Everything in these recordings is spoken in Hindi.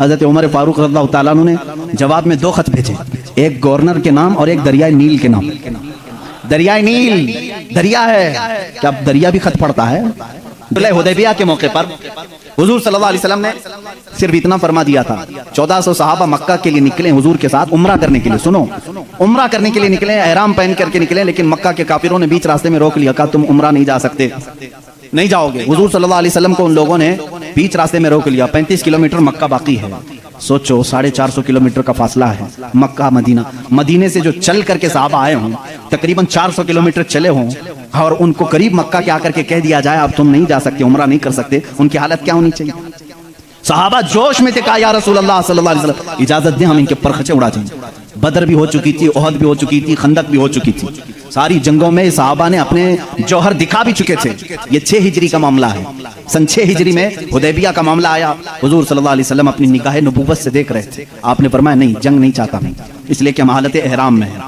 हजरत उमर फारूक रज़ियल्लाहु ताला अन्हु ने जवाब में 2 खत भेजे, एक गवर्नर के नाम और एक दरियाए नील के नाम। दरियाए नील दरिया है, क्या दरिया भी खत पड़ता है? हुदैबिया के मौके पर हुजूर सल्लल्लाहु अलैहि वसल्लम ने सिर्फ इतना फरमा दिया था, 1400 सहाबा मक्का के लिए निकले हुजूर के साथ उम्रा करने के लिए। सुनो, उम्रा करने के लिए निकले, एहराम पहन करके निकले, लेकिन मक्का के काफिरों ने बीच रास्ते में रोक लिया, कहा तुम उम्रा नहीं जा सकते, नहीं जाओगे। हुजूर सल्लल्लाहु अलैहि वसल्लम को उन लोगों ने बीच रास्ते में रोक लिया। 35 किलोमीटर मक्का बाकी है, सोचो 450 किलोमीटर का फासला है मक्का मदीना। मदीने से जो चल करके सहाबा आए हों, तकरीबन 400 किलोमीटर चले हों, और उनको करीब मक्का के आकर के कह दिया जाए अब तुम नहीं जा सकते, उम्रा नहीं कर सकते, उनकी हालत क्या होनी चाहिए? सहाबा जोश में थे, कहा या रसूल अल्लाह सल्लल्लाहु अलैहि वसल्लम इजाजत दें, हम इनके परखचे उड़ा दें। बदर भी हो चुकी थी, ओहद भी हो चुकी थी, खंदक भी हो चुकी थी, सारी जंगों में सहाबा ने अपने जौहर दिखा भी चुके थे। ये 6 हिजरी का मामला है, सन 6 हिजरी में हुदैबिया का मामला आया। हुजूर सल्लल्लाहु अलैहि वसल्लम अपनी निगाह नबूवत से देख रहे थे। आपने फरमाया नहीं, जंग नहीं चाहता मैं, इसलिए कि हम हालत एहराम में हैं,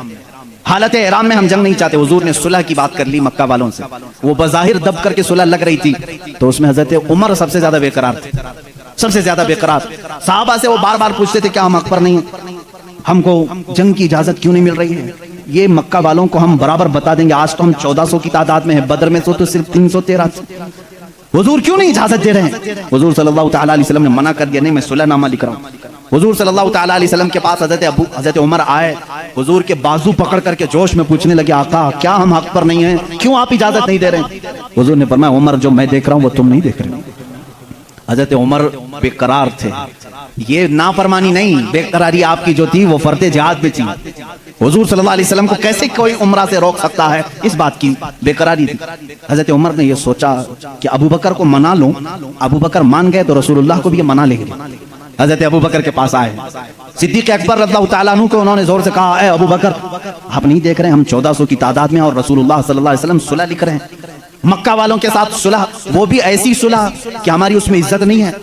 हालत एहराम में हम जंग नहीं चाहते। हुजूर ने सुलह की बात कर ली मक्का वालों से, वो बज़ाहिर दब करके सुलह लग रही थी, तो उसमें हजरत उमर सबसे ज्यादा बेकरार थे, सबसे ज्यादा बेकरार। साहबा से वो बार बार पूछते थे क्या हम अकबर नहीं, हमको जंग की इजाजत क्यों नहीं मिल रही है? ये मक्का वालों को हम बराबर बता देंगे, आज तो हम 1400 की तादाद में है, बदर में तो सिर्फ 313 थे, हुजूर क्यों नहीं इजाजत दे रहे हैं? हुजूर सल्लल्लाहु ताला अलैहि वसल्लम ने मना कर दिया, नहीं मैं सुलहनामा लिख रहा हूँ। हुजूर सल्लल्लाहु ताला अलैहि वसल्लम के पास हजरत उमर आए, हुजूर के बाजू पकड़ करके जोश में पूछने लगे, आका क्या हम हक पर नहीं हैं, क्यों आप इजाजत नहीं दे रहे? हुजूर ने फरमाया उमर जो मैं देख रहा हूँ वो तुम नहीं देख रहे। हजरत उमर बेकरार थे, ये नाफरमानी नहीं, बेकरारी आपकी जो थी वो फर्ते जिहाद में थी। हुजूर सल्लल्लाहु अलैहि वसल्लम को कैसे कोई उम्रा से रोक सकता है, इस बात की बेकरारी थी। हजरत उमर ने ये सोचा कि अबू बकर को मना लूं, अबू बकर मान गए तो रसूलुल्लाह को भी ये मना लेंगे। हजरत अबू बकर के पास आए, सिद्दीक अकबर रज़ियल्लाहु ताला अन्हु को उन्होंने जोर से कहा, ए अबू बकर आप नहीं देख रहे हैं हम 1400 की तादाद में और रसूलुल्लाह सल्लल्लाहु अलैहि वसल्लम सुलह लिख रहे हैं मक्का वालों के साथ, सुलह वो भी ऐसी सुलह कि हमारी उसमें इज्जत नहीं है।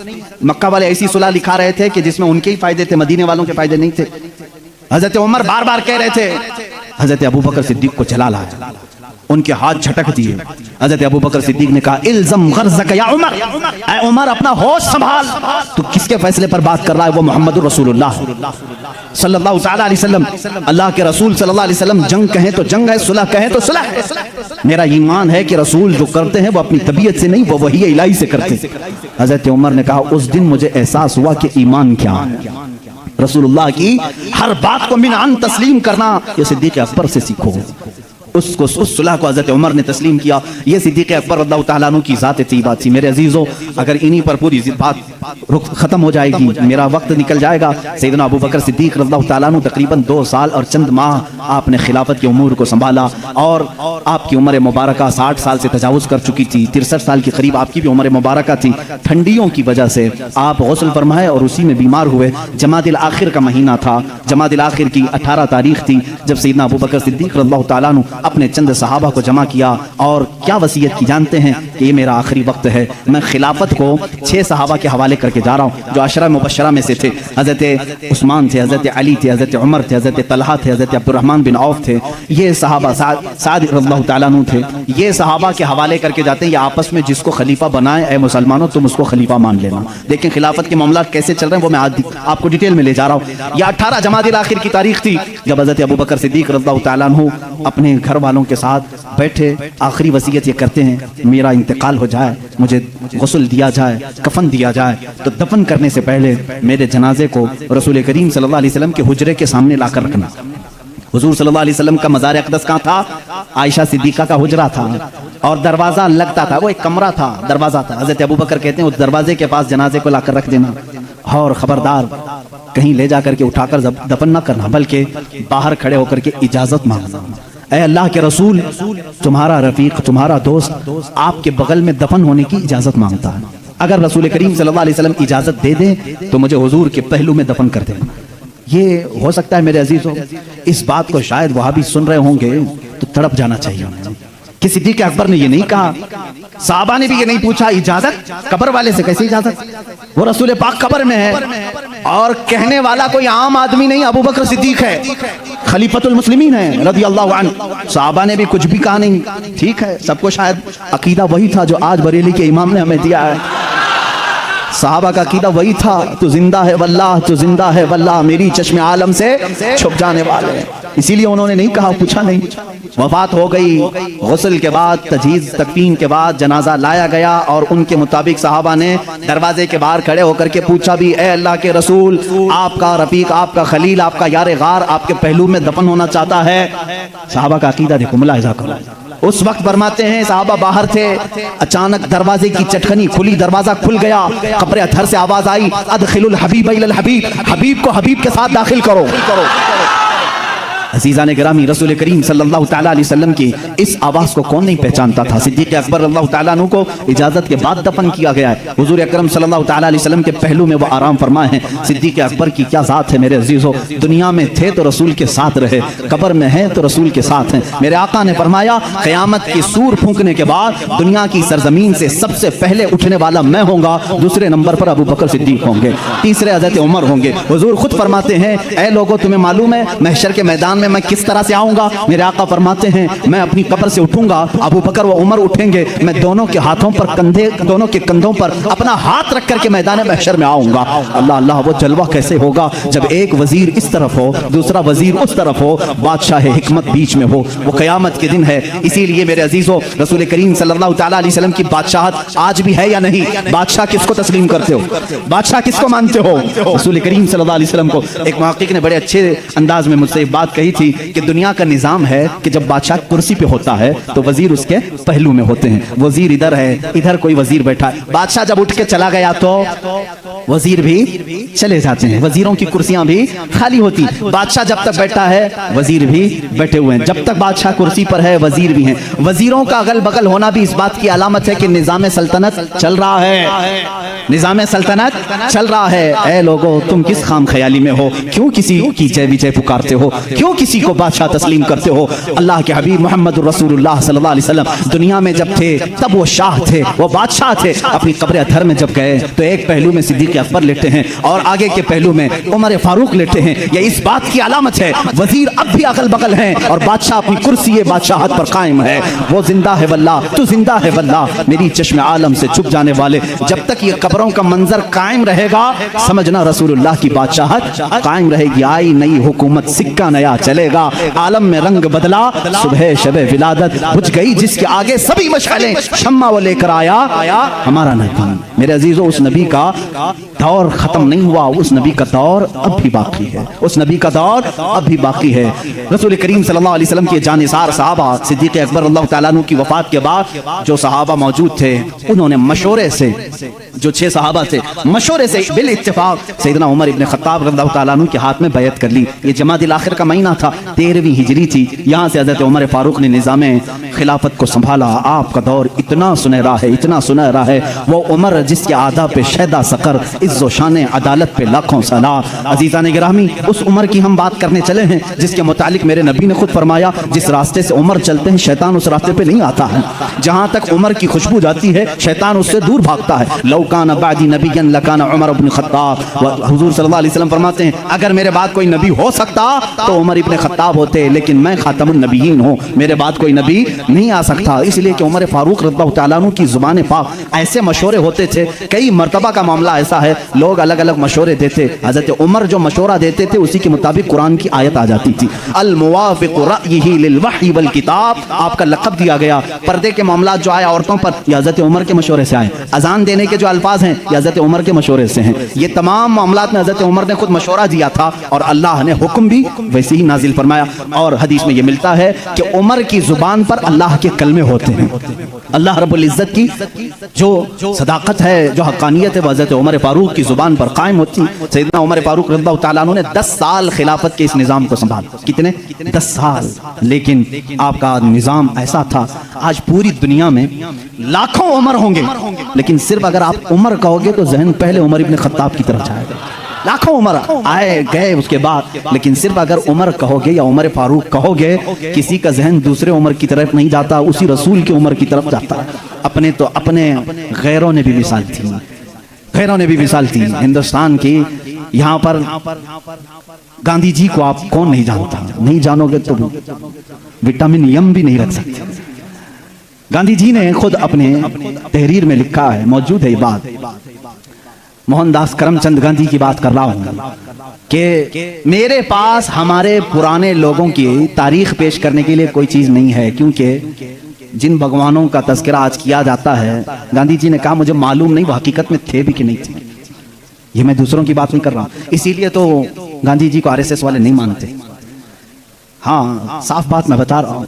मक्का वाले ऐसी सुलह लिखा रहे थे कि जिसमें उनके ही फायदे थे, मदीने वालों के फायदे नहीं थे। हजरत उमर बार बार कह रहे थे, हजरत अबू बकर सिद्दीक को जलाल आया, उनके हाथ झटक दिए। हजरत अबू बकर सिद्दीक ने कहा इल्ज़म ग़र्ज़क या उमर, ऐ उमर अपना होश संभाल, तू किसके फैसले पर बात कर रहा है? वो मोहम्मद रसूलुल्लाह सल्लल्लाहु ताला अलैहि वसल्लम, अल्लाह के रसूल सल्लल्लाहु अलैहि वसल्लम, जंग कहें तो जंग है, सुलह कहें तो सुलह है। मेरा ईमान है कि रसूल जो करते हैं वो अपनी तबीयत से नहीं, वो वही इलाही से करते हैं। हजरत उमर ने कहा उस दिन मुझे एहसास हुआ कि ईमान क्या है, रसूलुल्लाह की हर बात को मिनान तस्लीम करना, ये सिद्दीक़ अकबर से सीखो। उसको उस सुलह को हजरत उमर ने तस्लीम किया। ये सिद्दीक़ अकबर रज़ियल्लाहु ताला अन्हु की ज़ात तय्यबा थी। मेरे अजीज़ों, अगर इन्हीं पर पूरी बात खत्म हो जाएगी, मेरा वक्त निकल जाएगा। सैयदना अबू बकर सिद्दीक़ रज़ियल्लाहु ताला अन्हु तकरीबन 2 साल और चंद माह आपने खिलाफत के उमूर को संभाला, और आपकी उम्र मुबारक 60 साल से तजावुज़ कर चुकी थी, 63 साल के करीब आपकी भी उम्र मुबारक थी। ठंडियों की वजह से आप गौसल फरमाए और उसी में बीमार हुए। जमादिल आखिर का महीना था, जमादिल आखिर की 18 तारीख थी, जब सैयदना अबू बकर सिद्दीक़ रज़ियल्लाहु ताला अन्हु अपने चंद सहाबा को जमा किया और क्या वसीयत की जानते हैं कि ये मेरा आखिरी वक्त है, मैं खिलाफत को 6 सहाबा के हवाले करके जा रहा हूँ जो अशरा मुबशरा में से थे। हजरत उस्मान थे, हजरत अली थे, हजरत उमर थे, हजरत तलहा थे, हजरत अब्दुर्रहमान बिन औफ थे, ये सहाबा साद रज़ियल्लाहु ताला अन्हु थे। ये सहाबा के हवाले करके जाते हैं, ये आपस में जिसको खलीफा बनाए, ऐ मुसलमानों तुम उसको खलीफा मान लेना। देखें खिलाफत के मामला कैसे चल रहे हैं, वो मैं आज आपको डिटेल में ले जा रहा हूँ। यह 18 जमादिल आखिर की तारीख थी जब हजरत अबू बकर सिद्दीक़ रज़ियल्लाहु ताला अन्हु अपने घर वालों के साथ बैठे, आखिरी वसीयत ये करते हैं मेरा इंतकाल हो जाए, मुझे गुस्ल दिया जाए, कफन दिया जाए, तो दफन करने से पहले मेरे जनाजे को रसूल करीम सल्लल्लाहु अलैहि वसल्लम के हुजरे के सामने लाकर रखना। हुजूर सल्लल्लाहु अलैहि वसल्लम का मज़ार अक़दस कहाँ था? आयशा सिद्दीक़ा का हुजरा था और दरवाज़ा लगता था, वो एक कमरा था, दरवाज़ा था। हज़रत अबू बकर कहते हैं उस दरवाजे के पास जनाजे को लाकर रख देना और ख़बरदार कहीं ले जाकर के उठाकर दफन न करना, बल्कि बाहर खड़े होकर के इजाज़त मांगना। ऐ अल्लाह के रसूल, तुम्हारा रफीक, तुम्हारा दोस्त आपके बगल में दफन होने की इजाज़त मांगता है, अगर रसूल करीम सल्लल्लाहु अलैहि वसल्लम इजाज़त दे दें तो मुझे हुजूर के पहलू में दफन कर देना। ये हो सकता है मेरे अजीजों, इस बात को शायद वहां भी सुन रहे होंगे तो तड़प जाना चाहिए कि सिद्दीक़ अकबर ने ये नहीं कहा, साहबा ने भी ये नहीं पूछा इजाजत, कब्र वाले से कैसे इजाजत? वो रसूल पाक कब्र में है और कहने वाला कोई आम आदमी नहीं, अबू बकर सिद्दीक है, खलीफतुल मुस्लिमीन है रज़ियल्लाहु अन्हु। साहबा ने भी कुछ भी कहा नहीं, ठीक है, सबको शायद अकीदा वही था जो आज बरेली के इमाम ने हमें दिया है। सहाबा का अकीदा वही था, तू जिंदा है वल्लाह, तू जिंदा है वल्लाह, मेरी चश्मे आलम से छुप जाने वाले। इसीलिए उन्होंने नहीं कहा, पूछा नहीं। वफात हो गई, गुस्ल के बाद, तजहीज तकफीन के बाद जनाजा लाया गया और उनके मुताबिक सहाबा ने दरवाजे के बाहर खड़े होकर के पूछा भी, ए अल्लाह के रसूल, आपका रफीक, आपका खलील, आपका यार गार आपके पहलू में दफन होना चाहता है। सहाबा का अकीदा देखो, मुलाहिजा करो। उस वक्त फरमाते हैं सहाबा बाहर थे, अचानक दरवाजे की चटखनी खुली, दरवाजा खुल गया, कब्र अथर से आवाज आई, अदखिलुल हबीब इलल हबीब, हबीब को हबीब के साथ दाखिल करो। अज़ीज़ान गिरामी, रसूल करीम सल्लल्लाहु तआला अलैहि वसल्लम की इस आवाज़ को कौन नहीं पहचानता था। सिद्दीक़ अकबर रज़ियल्लाहु तआला अन्हु को इजाज़त के बाद दफन किया गया है। हुज़ूर अकरम सल्लल्लाहु तआला अलैहि वसल्लम के पहलू में वो आराम फरमाए हैं। सिद्दीक़ अकबर की क्या ज़ात है मेरे अज़ीज़ों, दुनिया में थे तो रसूल के साथ रहे, कब्र में हैं तो रसूल के साथ हैं। मेरे आका ने फरमाया, क़यामत की सूर फूंकने के बाद दुनिया की सरजमीन से सबसे पहले उठने वाला मैं होऊंगा, दूसरे नंबर पर अबू बकर सिद्दीक़ होंगे, तीसरे हज़रत उमर होंगे। हुज़ूर खुद फरमाते हैं, ऐ लोगों तुम्हें मालूम है महशर के मैदान में मैं किस तरह से आऊंगा। मेरे आका फरमाते हैं, मैं अपनी कब्र से उठूंगा, अबू बकर व उमर उठेंगे, मैं दोनों के हाथों पर कंधे, दोनों के कंधों पर अपना हाथ रख करके मैदान महशर में आऊंगा। अल्लाह अल्लाह, वो जलवा कैसे होगा जब एक वजीर इस तरफ हो, दूसरा वजीर उस तरफ हो, बादशाह हिकमत बीच में हो। वो क़यामत के दिन है। इसीलिए मेरे अजीजों, रसूल करीम सल्लल्लाहु तआला अलैहि वसल्लम की बादशाहत आज भी है या नहीं? बादशाह किसको तस्लीम करते हो? बादशाह किसको मानते हो? रसूल करीम सल्लल्लाहु अलैहि वसल्लम को। एक मुहक्किक ने बड़े अच्छे अंदाज में मुझसे एक बात कही थी कि दुनिया का निजाम है कि जब बादशाह कुर्सी पे होता है तो वजीर उसके पहलू में होते हैं। वजीर इधर है, इधर कोई वजीर बैठा है। बादशाह जब उठ के चला गया तो वजीर भी चले जाते हैं, वजीरों की कुर्सियां भी खाली होती। बादशाह जब तक बैठा है वजीर भी बैठे हुए हैं, जब तक बादशाह कुर्सी पर है वजीर भी हैं। वजीरों का अगल बगल होना भी इस बात की अलामत है कि निजाम सल्तनत चल रहा है, निजाम सल्तनत चल रहा है। ऐ लोगों, तुम किस खाम ख्याली में हो? क्यों किसी की जय विजय पुकारते हो? क्यों किसी को बादशाह तस्लीम करते हो? अल्लाह के हबीब मोहम्मद रसूलुल्लाह सल्लल्लाहु अलैहि वसल्लम दुनिया में जब थे तब वो शाह थे, वो बादशाह थे। अपनी कब्र अथर में जब गए तो एक पहलू में सिद्दीक़ अकबर लेटे हैं और आगे के पहलू में उमर फारूक लेटे हैं। ये इस बात की अलामत है वजीर अब भी अगल बगल हैं और बादशाह अपनी कुर्सी बादशाहत पर कायम है। वो जिंदा है वल्लाह, तू जिंदा है वल्लाह, मेरी चश्मे आलम से छुप जाने वाले। जब तक ये कब्रों का मंजर कायम रहेगा समझना रसूलुल्लाह की बादशाहत कायम रहेगी। आई नई हुकूमत, सिक्का नया चलेगा, आलम में रंग बदला, सुबह शबे विलादत बुझ गई जिसके आगे सभी मशालें, शम्मा वो लेकर आया हमारा नबी। मेरे अजीजों, उस नबी का दौर खत्म नहीं हुआ, उस नबी का दौर अब भी बाकी है, उस नबी का दौर अब भी बाकी है। रसूल करीम सल्लल्लाहु अलैहि वसल्लम के जानिसार सहाबा सिद्दीक़ अकबर अल्लाह तआला अन्हु की वफात के बाद जो सहाबा मौजूद थे उन्होंने मशवरे से, जो 6 सहाबा थे, मशवरे से बिल इत्तेफाक सैयदना उमर इब्न खत्ताब रज़ियल्लाहु तआला अन्हु के हाथ में बैत कर ली। ये जमादिल आखिर का महीना था, 13वीं हिजरी थी। यहाँ से हज़रत उमर फारूक ने निज़ामे खिलाफत को संभाला। आपका दौर इतना सुनहरा है, इतना सुनहरा है। वो उमर जिसके आदा पे शैदा सकर, इज्जो शान अदालत पे लाखों सलाम। अजीज़ान गिरामी, उस उमर की हम बात करने चले हैं जिसके मुतालिक मेरे नबी ने खुद फरमाया, जिस रास्ते से उमर चलते हैं शैतान उस रास्ते पे नहीं आता है। जहाँ तक उमर की खुशबू जाती है शैतान उससे दूर भागता है। लौकान बादी नबियन लकान उमर इब्न खत्ताब। हुजूर सल्लल्लाहु अलैहि वसल्लम फरमाते हैं, अगर मेरे बाद कोई नबी हो सकता तो उमर इब्न खत्ताब होते, लेकिन मैं खातमुन नबिय्यीन हूँ, मेरे बाद कोई नबी नहीं आ सकता। इसलिए कि उमर फारूक रज़ियल्लाहु तआला अन्हु की जुबान पाक ऐसे मशवरे होते थे। कई मरतबा का मामला ऐसा है, लोग अलग अलग मशवरे देते, हज़रत उमर जो मशवरा देते थे उसी के मुताबिक कुरान की आयत आ जाती थी। अल मुवाफ़िक़ रअयिही लिल वही वल किताब, आपका लक़ब दिया गया। पर्दे के मामला जो आए औरतों पर, ये हज़रत उमर के मशवरे से आए। अजान देने के जो अल्फाज हैं ये हज़रत उमर के मशवरे से हैं। ये तमाम मामलात में हज़रत उमर ने खुद मशवरा दिया था और अल्लाह ने हुक्म भी वैसे ही नाजिल फरमाया। और हदीस में ये मिलता है कि उमर की जुबान पर अल्लाह के कलमे होते हैं। अल्लाह रब्बुल इज़्ज़त की जो सदाकत है, जो हक़ानियत है, वो हज़रत उमर फारूक की जुबान पर कायम होती। सैयदना उमर फारूक रज़ियल्लाहु तआला अन्हु ने 10 साल खिलाफत के इस निज़ाम को संभाला। कितने? 10 साल। लेकिन आपका निज़ाम ऐसा था, आज पूरी दुनिया में लाखों उमर होंगे, लेकिन सिर्फ अगर आप उमर कहोगे तो जहन पहले उमर इब्न खत्ताब की तरफ जाएगा। लाखों उमर आए गए उसके बाद, लेकिन सिर्फ अगर उमर कहोगे या उमर फारूक कहोगे, किसी का जहन दूसरे उमर की तरफ नहीं जाता, उसी रसूल की उमर की तरफ जाता है। अपने तो अपने गैरों ने भी मिसाल थी, गैरों ने भी मिसाल थी। हिंदुस्तान की यहाँ पर गांधी जी को आप कौन नहीं जानता? नहीं जानोगे तो विटामिन यम भी नहीं रख सकते। गांधी जी ने खुद अपने तहरीर में लिखा है, मौजूद है ये बात, मोहनदास करमचंद गांधी की बात कर रहा हूं कि मेरे पास हमारे पुराने लोगों की तारीख पेश करने के लिए कोई चीज नहीं है, क्योंकि जिन भगवानों का तज़किरा आज किया जाता है, गांधी जी ने कहा मुझे मालूम नहीं वो हकीकत में थे भी कि नहीं थे। ये मैं दूसरों की बात नहीं कर रहा हूं, इसीलिए तो गांधी जी को आरएसएस वाले नहीं मानते। हाँ, साफ बात मैं बता रहा हूं।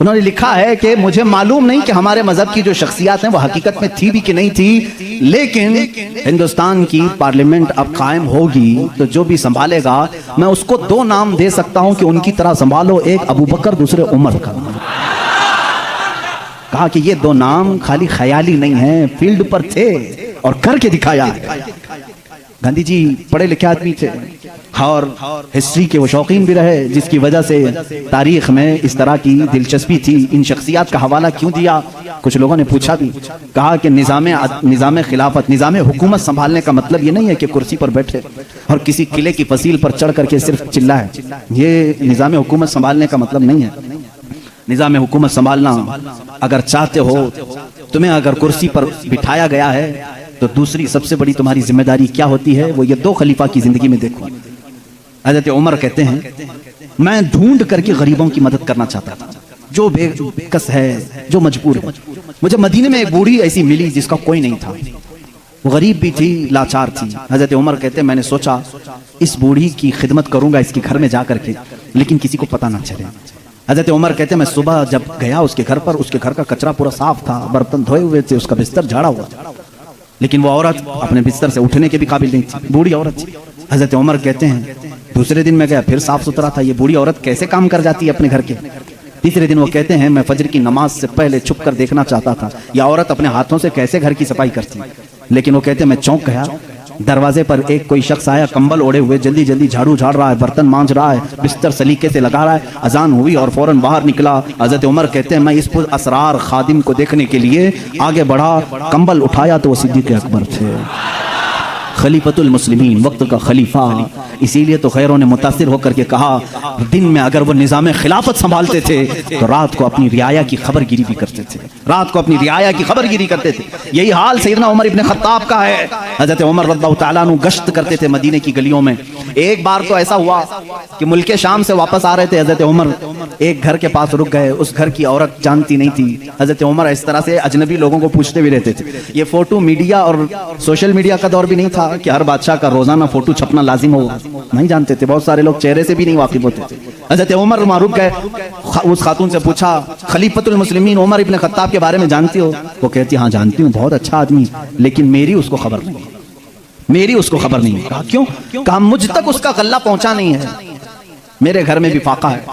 उन्होंने लिखा है कि मुझे मालूम नहीं कि हमारे मजहब की जो शख्सियात हैं वो हकीकत में थी भी कि नहीं थी, लेकिन हिंदुस्तान की पार्लियामेंट अब कायम होगी तो जो भी संभालेगा मैं उसको दो नाम दे सकता हूं कि उनकी तरह संभालो, एक अबू बकर दूसरे उमर का। कहा कि ये दो नाम खाली ख्याली नहीं है, फील्ड पर थे और करके दिखाया। गांधी जी पढ़े लिखे आदमी थे और हिस्ट्री के वो शौकीन भी रहे, जिसकी वजह से तारीख में इस तरह की दिलचस्पी थी। इन शख्सियात का हवाला क्यों दिया, कुछ लोगों ने पूछा भी। कहा कि निज़ाम खिलाफत, निज़ाम हुकूमत संभालने का मतलब ये नहीं है कि कुर्सी पर बैठे और किसी किले की फसील पर चढ़ करके सिर्फ चिल्लाए। ये निज़ाम हुकूमत संभालने का मतलब नहीं है। निज़ाम हुकूमत संभालना अगर चाहते हो, तुम्हें अगर कुर्सी पर बिठाया गया है तो दूसरी सबसे बड़ी तुम्हारी जिम्मेदारी क्या होती है, वो ये दो खलीफा की जिंदगी में देखो। हज़रत उमर कहते हैं मैं ढूंढ करके गरीबों की मदद करना चाहता था, जो बेकस है, जो मजबूर है। मुझे मदीने में एक बूढ़ी ऐसी मिली जिसका कोई नहीं था, वो गरीब भी थी, लाचार थी। हज़रत उमर कहते हैं मैंने सोचा इस बूढ़ी की खिदमत करूंगा इसके घर में जा करके, लेकिन किसी को पता ना चले। हज़रत उमर कहते हैं मैं सुबह जब गया उसके घर पर, उसके घर का कचरा पूरा साफ था, बर्तन धोए हुए थे, उसका बिस्तर झाड़ा हुआ, लेकिन वो औरत अपने बिस्तर से उठने के भी काबिल नहीं थी, बूढ़ी औरत थी। हज़रत उमर कहते हैं दूसरे दिन मैं गया, फिर साफ सुथरा था, ये बूढ़ी औरत कैसे काम कर जाती है अपने घर के। तीसरे दिन वो कहते हैं मैं फजर की नमाज से पहले छुप कर देखना चाहता था यह औरत अपने हाथों से कैसे घर की सफाई करती, लेकिन वो कहते हैं मैं चौंक गया। दरवाजे पर एक कोई शख्स आया, कंबल ओढ़े हुए, जल्दी जल्दी झाड़ू झाड़ रहा है, बर्तन मांज रहा है, बिस्तर सलीके से लगा रहा है। अजान हुई और फौरन बाहर निकला। हज़रत उमर कहते हैं मैं इस पुर असरार खादिम को देखने के लिए आगे बढ़ा, कंबल उठाया तो वो सिद्दीक़ अकबर थे, खलीफतुल मुस्लिमीन, वक्त का खलीफा। इसीलिए तो खैरों ने मुतासिर होकर के कहा दिन में अगर वो निज़ाम खिलाफत संभालते थे तो रात को अपनी रियाया की खबरगिरी भी करते थे, रात को अपनी रियाया की खबरगिरी करते थे। यही हाल सैयदना उमर इब्न खत्ताब का है। हज़रत उमर रज़ियल्लाहु तआला अन्हु गश्त करते थे मदीने की गलियों में। एक बार तो ऐसा हुआ कि मुल्के शाम से वापस आ रहे थे, हज़रत उमर एक घर के पास रुक गए, उस घर की औरत जानती नहीं थी। हज़रत उमर इस तरह से अजनबी लोगों को पूछते भी रहते थे। ये फोटो मीडिया और सोशल मीडिया का दौर भी नहीं था कि हर बादशाह का रोजाना फोटो छपना लाजिम हो, नहीं जानते थे, बहुत सारे लोग चेहरे से भी नहीं वाकिफ होते थे। हज़रत उमर वहां रुक गए, उस खातून से पूछा खलीफतुल मुस्लिमीन उमर इब्न खत्ताब के बारे में जानती हो? वो कहती हाँ जानती हूँ, बहुत अच्छा आदमी, लेकिन मेरी उसको खबर नहीं, मेरी उसको खबर नहीं। कहा क्यों? कहा मुझ तक उसका गल्ला पहुंचा नहीं है, मेरे घर में भी फाका है।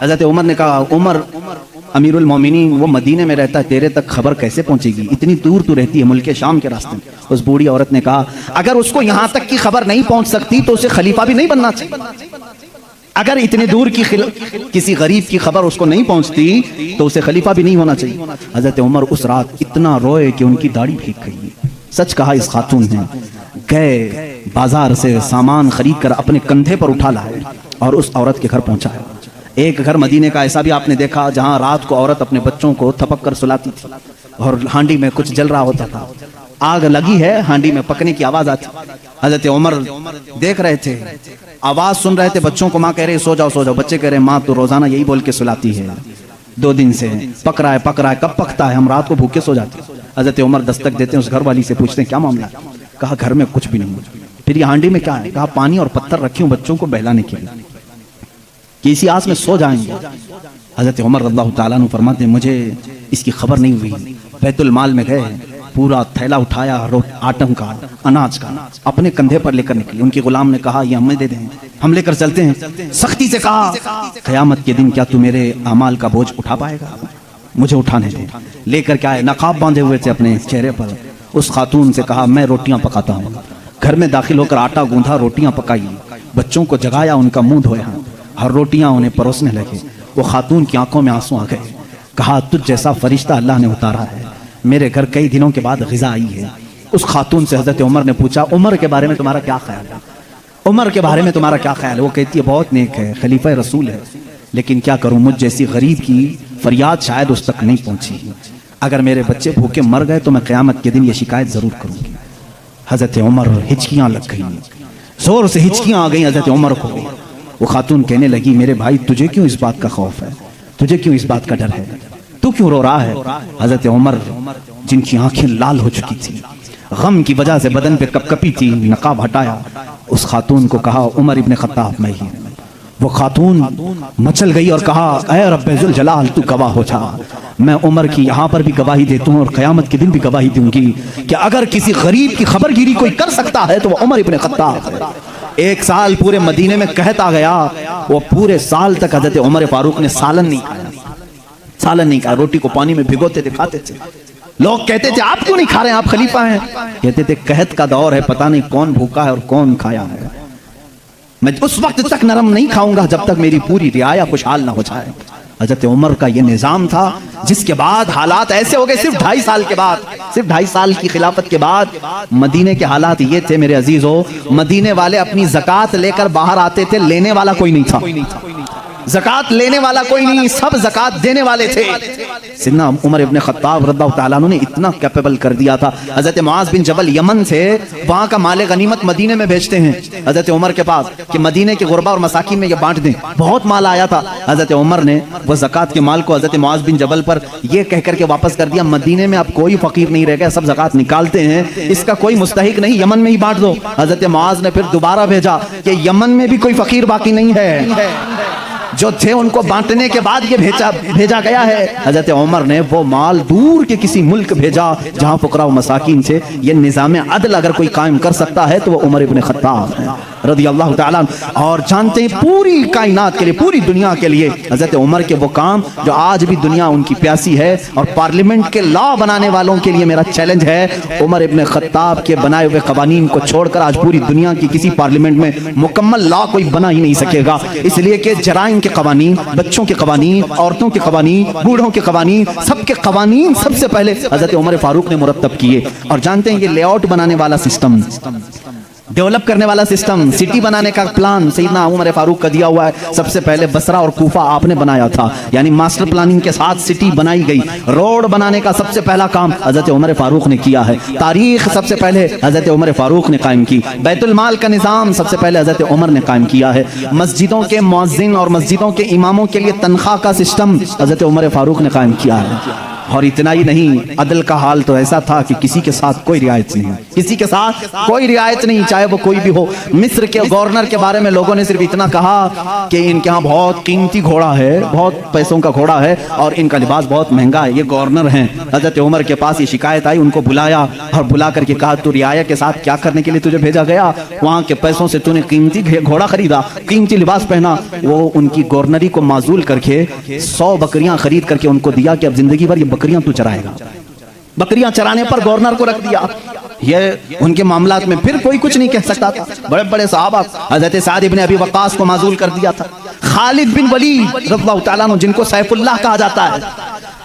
हज़रत उमर ने कहा उमर अमीरुल मोमिनीन वो मदीने में रहता है, तेरे तक खबर कैसे पहुंचेगी, इतनी दूर तू रहती है मुल्क शाम के रास्ते में। उस बूढ़ी औरत ने कहा अगर उसको यहाँ तक की खबर नहीं पहुंच सकती तो उसे खलीफा भी नहीं बनना चाहिए। अगर इतने दूर की किसी गरीब की खबर उसको नहीं पहुंचती तो उसे खलीफा भी नहीं होना चाहिए। हज़रत उमर उस रात इतना रोए कि उनकी दाढ़ी भीग गई। सच कहा इस खातून ने, गए बाजार से सामान खरीद कर अपने कंधे पर उठा लाए और उस औरत के घर पहुंचाया। एक घर मदीने का ऐसा भी आपने देखा जहां रात को औरत अपने बच्चों को थपक कर सुलाती थी और हांडी में कुछ जल रहा होता था, आग लगी है, हांडी में पकने की आवाज आती। हज़रत उमर देख रहे थे, आवाज सुन रहे थे, बच्चों को माँ कह रही सो जाओ सो जाओ, बच्चे कह रहे माँ तो रोजाना यही बोल के सुलाती है, 2 दिन से पक रहा है, कब पकता है, हम रात को भूखे सो जाते। हज़रत उमर दस्तक देते हैं, उस घर वाली से पूछते हैं क्या मामला? कहा घर में कुछ भी नहीं। फिर ये हांडी में क्या है? कहा पानी और पत्थर रखे हूं बच्चों को बहलाने के लिए, कि इसी आस में सो जाएंगे। हज़रत उमर रज़ियल्लाहु ताला अन्हु फरमाते हैं मुझे इसकी खबर नहीं हुई। बैतुल माल में गए, पूरा थैला उठाया आटम का, अनाज का, अपने कंधे पर लेकर निकले। उनके गुलाम ने कहा ये हमें दे दें, हम लेकर चलते हैं। सख्ती से कहा क़यामत के दिन क्या तू मेरे अमाल का बोझ उठा पाएगा? मुझे उठाने दे। लेकर क्या है, नकाब बांधे हुए थे अपने चेहरे पर। उस खातून से कहा मैं रोटियां पकाता हूँ। घर में दाखिल होकर आटा गूंधा, रोटियां पकाई, बच्चों को जगाया, उनका मुंह धोया और रोटियां उन्हें परोसने लगे। वो खातून की आंखों में आंसू आ गए। कहा तुझ जैसा फरिश्ता अल्लाह ने उतारा है, मेरे घर कई दिनों के बाद ग़िज़ा आई है। उस खातून से हज़रत उमर ने पूछा उमर के बारे में तुम्हारा क्या ख्याल है? उमर के बारे में तुम्हारा क्या ख्याल है? वो कहती है बहुत नेक है, खलीफा रसूल है, लेकिन क्या करूं मुझ जैसी गरीब की फरियाद शायद उस तक नहीं पहुंची। अगर मेरे बच्चे भूखे मर गए तो मैं क़यामत के दिन ये शिकायत ज़रूर करूंगी। हजरत उमर हिचकियां लग गई, जोर से हिचकियां आ गई हजरत उमर को। वो खातून कहने लगी, मेरे भाई तुझे क्यों इस बात का खौफ है, तुझे क्यों इस बात का डर है, तू क्यों रो रहा है? हजरत उमर जिनकी आंखें लाल हो चुकी थी, गम की वजह से बदन पे कपकपी थी, नकाब हटाया, उस खातून को कहा, उमर इब्ने खत्ताब मैं ही। वो खातून मचल गई और कहा, ऐ रब्बे जलाल तू गवाह हो जा, मैं उमर की यहाँ पर भी गवाही देता हूँ और क़यामत के दिन भी गवाही दूंगी कि अगर किसी गरीब की खबरगिरी कोई कर सकता है तो वो उमर इब्ने खत्ताब है। एक साल पूरे मदीने में कहता गया, वो पूरे साल तक हज़रत उमर फारूक ने सालन नहीं खाया, सालन नहीं खाया, रोटी को पानी में भिगोते थे, खाते थे। लोग कहते थे आप क्यों नहीं खा रहे हैं, आप खलीफा हैं? कहते थे कहत का दौर है, पता नहीं कौन भूखा है और कौन खाया है, मैं उस वक्त तक नरम नहीं खाऊंगा जब तक मेरी पूरी रियाया खुशहाल ना हो जाए। हजरत उमर का ये निजाम था, जिसके बाद हालात ऐसे हो गए, सिर्फ 2.5 साल के बाद, सिर्फ 2.5 साल की खिलाफत के बाद मदीने के हालात ये थे मेरे अजीजों, मदीने वाले अपनी ज़कात लेकर बाहर आते थे, लेने वाला कोई नहीं था, ज़कात लेने वाला कोई नहीं, सब ज़कात देने वाले थे। सिन्ना उमर इब्ने खत्ताब रज़ियल्लाहु ताला अन्हु ने इतना कैपेबल कर दिया था, हज़रत मुआज़ बिन जबल यमन से वहाँ का माले गनीमत मदीने में भेजते हैं हज़रत उमर के पास कि मदीने के गुरबा और मसाकिन में ये बांट दें। बहुत माल आया था, हज़रत उमर ने वो ज़कात के माल को हज़रत मुआज़ बिन जबल पर ये कह करके वापस कर दिया, मदीने में अब कोई फ़कीर नहीं रह गया, सब ज़कात निकालते हैं, इसका कोई मुस्तहिक नहीं, यमन में ही बांट दो। हज़रत मुआज़ ने फिर दोबारा भेजा कि यमन में भी कोई फ़कीर बाकी नहीं है, जो थे उनको बांटने के बाद ये भेजा गया है। हजरत उमर ने वो माल दूर के किसी मुल्क भेजा जहां फुकरा व मसाकिन थे। ये निज़ाम अदल अगर कोई कायम कर सकता है तो वो उमर इब्ने खत्ताब है रज़ियल्लाहु ताला अन्हु। और जानते हैं पूरी कायनात के लिए, पूरी दुनिया के लिए हजरत उमर के वो काम जो आज भी दुनिया उनकी प्यासी है। और पार्लियामेंट के लॉ बनाने वालों के लिए मेरा चैलेंज है, उमर इब्ने खत्ताब के बनाए हुए कवानीन को छोड़कर आज पूरी दुनिया की किसी पार्लियामेंट में मुकम्मल लॉ कोई बना ही नहीं सकेगा, इसलिए कि जराइम के कवानीन, बच्चों के कवानीन, औरतों के कवानीन, बूढ़ों के कवानीन, सबके कवानीन सबसे पहले हजरत उमर फारूक ने मुरत्तब किए। और जानते हैं ये लेआउट बनाने वाला सिस्टम, डेवलप करने वाला सिस्टम, सिटी बनाने का प्लान सैयदना उमर फारूक का दिया हुआ है। सबसे पहले बसरा और कूफा आपने बनाया था, यानी मास्टर प्लानिंग के साथ सिटी बनाई गई। रोड बनाने का सबसे पहला काम हजरत उमर फारूक ने किया है। तारीख सबसे पहले हजरत उमर फारूक ने कायम की। बैतुल माल का निज़ाम सबसे पहले हजरत उमर ने कायम किया है। मस्जिदों के मुअज्जिन और मस्जिदों के इमामों के लिए तनख्वाह का सिस्टम हजरत उमर फारूक ने कायम किया है। और इतना ही नहीं, अदल का हाल तो ऐसा था कि किसी के साथ कोई रियायत नहीं, किसी के साथ कोई रियायत नहीं, चाहे वो कोई भी हो। मिस्र के गवर्नर के बारे में लोगों ने सिर्फ इतना कहा कि इनके यहाँ बहुत कीमती घोड़ा है, बहुत पैसों का घोड़ा है और इनका लिबास बहुत महंगा है, ये गवर्नर हैं। हजरत उमर के पास ये शिकायत आई, उनको बुलाया और बुला करके कहा, तू रियाया के साथ क्या करने के लिए तुझे भेजा गया? वहाँ के पैसों से तूने कीमती घोड़ा खरीदा, कीमती लिबास पहना। वो उनकी गवर्नरी को माजूल करके 100 बकरियां खरीद करके उनको दिया कि अब जिंदगी भर बकरियां तू चराएगा। बकरियां चराने पर गवर्नर को रख दिया। ये उनके मामलात में फिर कोई कुछ नहीं कह सकता था। बड़े बड़े सहाबा, हजरत साद इब्ने अबी वक्कास को माजूल कर दिया था। खालिद बिन वलीद रज़ियल्लाहु ताला अन्हु, जिनको सैफुल्लाह कहा जाता है,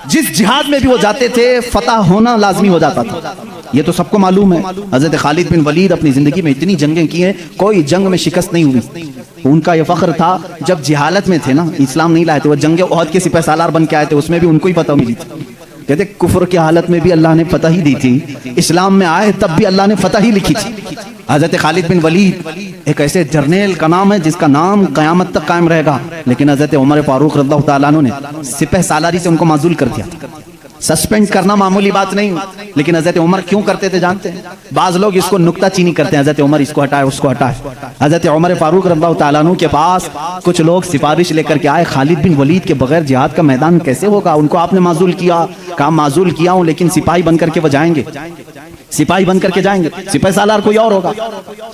जिस जिहाद में भी वो जाते थे फतह होना लाजमी हो जाता था, ये तो सबको मालूम है। हजरत खालिद बिन वलीद अपनी जिंदगी में इतनी जंगें की हैं, कोई जंग में शिकस्त नहीं हुई। उनका ये फख्र था, जब जिहालत में थे ना, इस्लाम नहीं लाए थे, वो जंगे ओहद के सिपह सालार बन के आए थे, उसमें भी उनको ही फतह मिली थी। कहते कुफ्र की हालत में भी अल्लाह ने फतह ही दी थी, इस्लाम में आए तब भी अल्लाह ने फतह ही लिखी थी। हजरत खालिद बिन वलीद एक ऐसे जर्नेल का नाम है जिसका नाम कयामत तक कायम रहेगा, लेकिन हजरत उमर फारूक रज़ियल्लाहु ताला अन्हु ने सिपह सालारी से उनको माजूल कर दिया था। सस्पेंड करना मामूली बात नहीं, लेकिन हजरत उमर क्यों करते थे जानते हैं? बाज लोग इसको नुक्ताचीनी करते हैं, हजरत उमर इसको हटाए उसको हटाए। हजरत उमर फारूक रज़ियल्लाहु ताला अन्हु के पास कुछ लोग सिफारिश लेकर के आए, खालिद बिन वलीद के बगैर जिहाद का मैदान कैसे होगा? उनको आपने माजूल किया, कहा माजूल किया हूं, लेकिन सिपाही बन करके वो जाएंगे, सिपाही बन करके जाएंगे, सिपाही सालार कोई और होगा।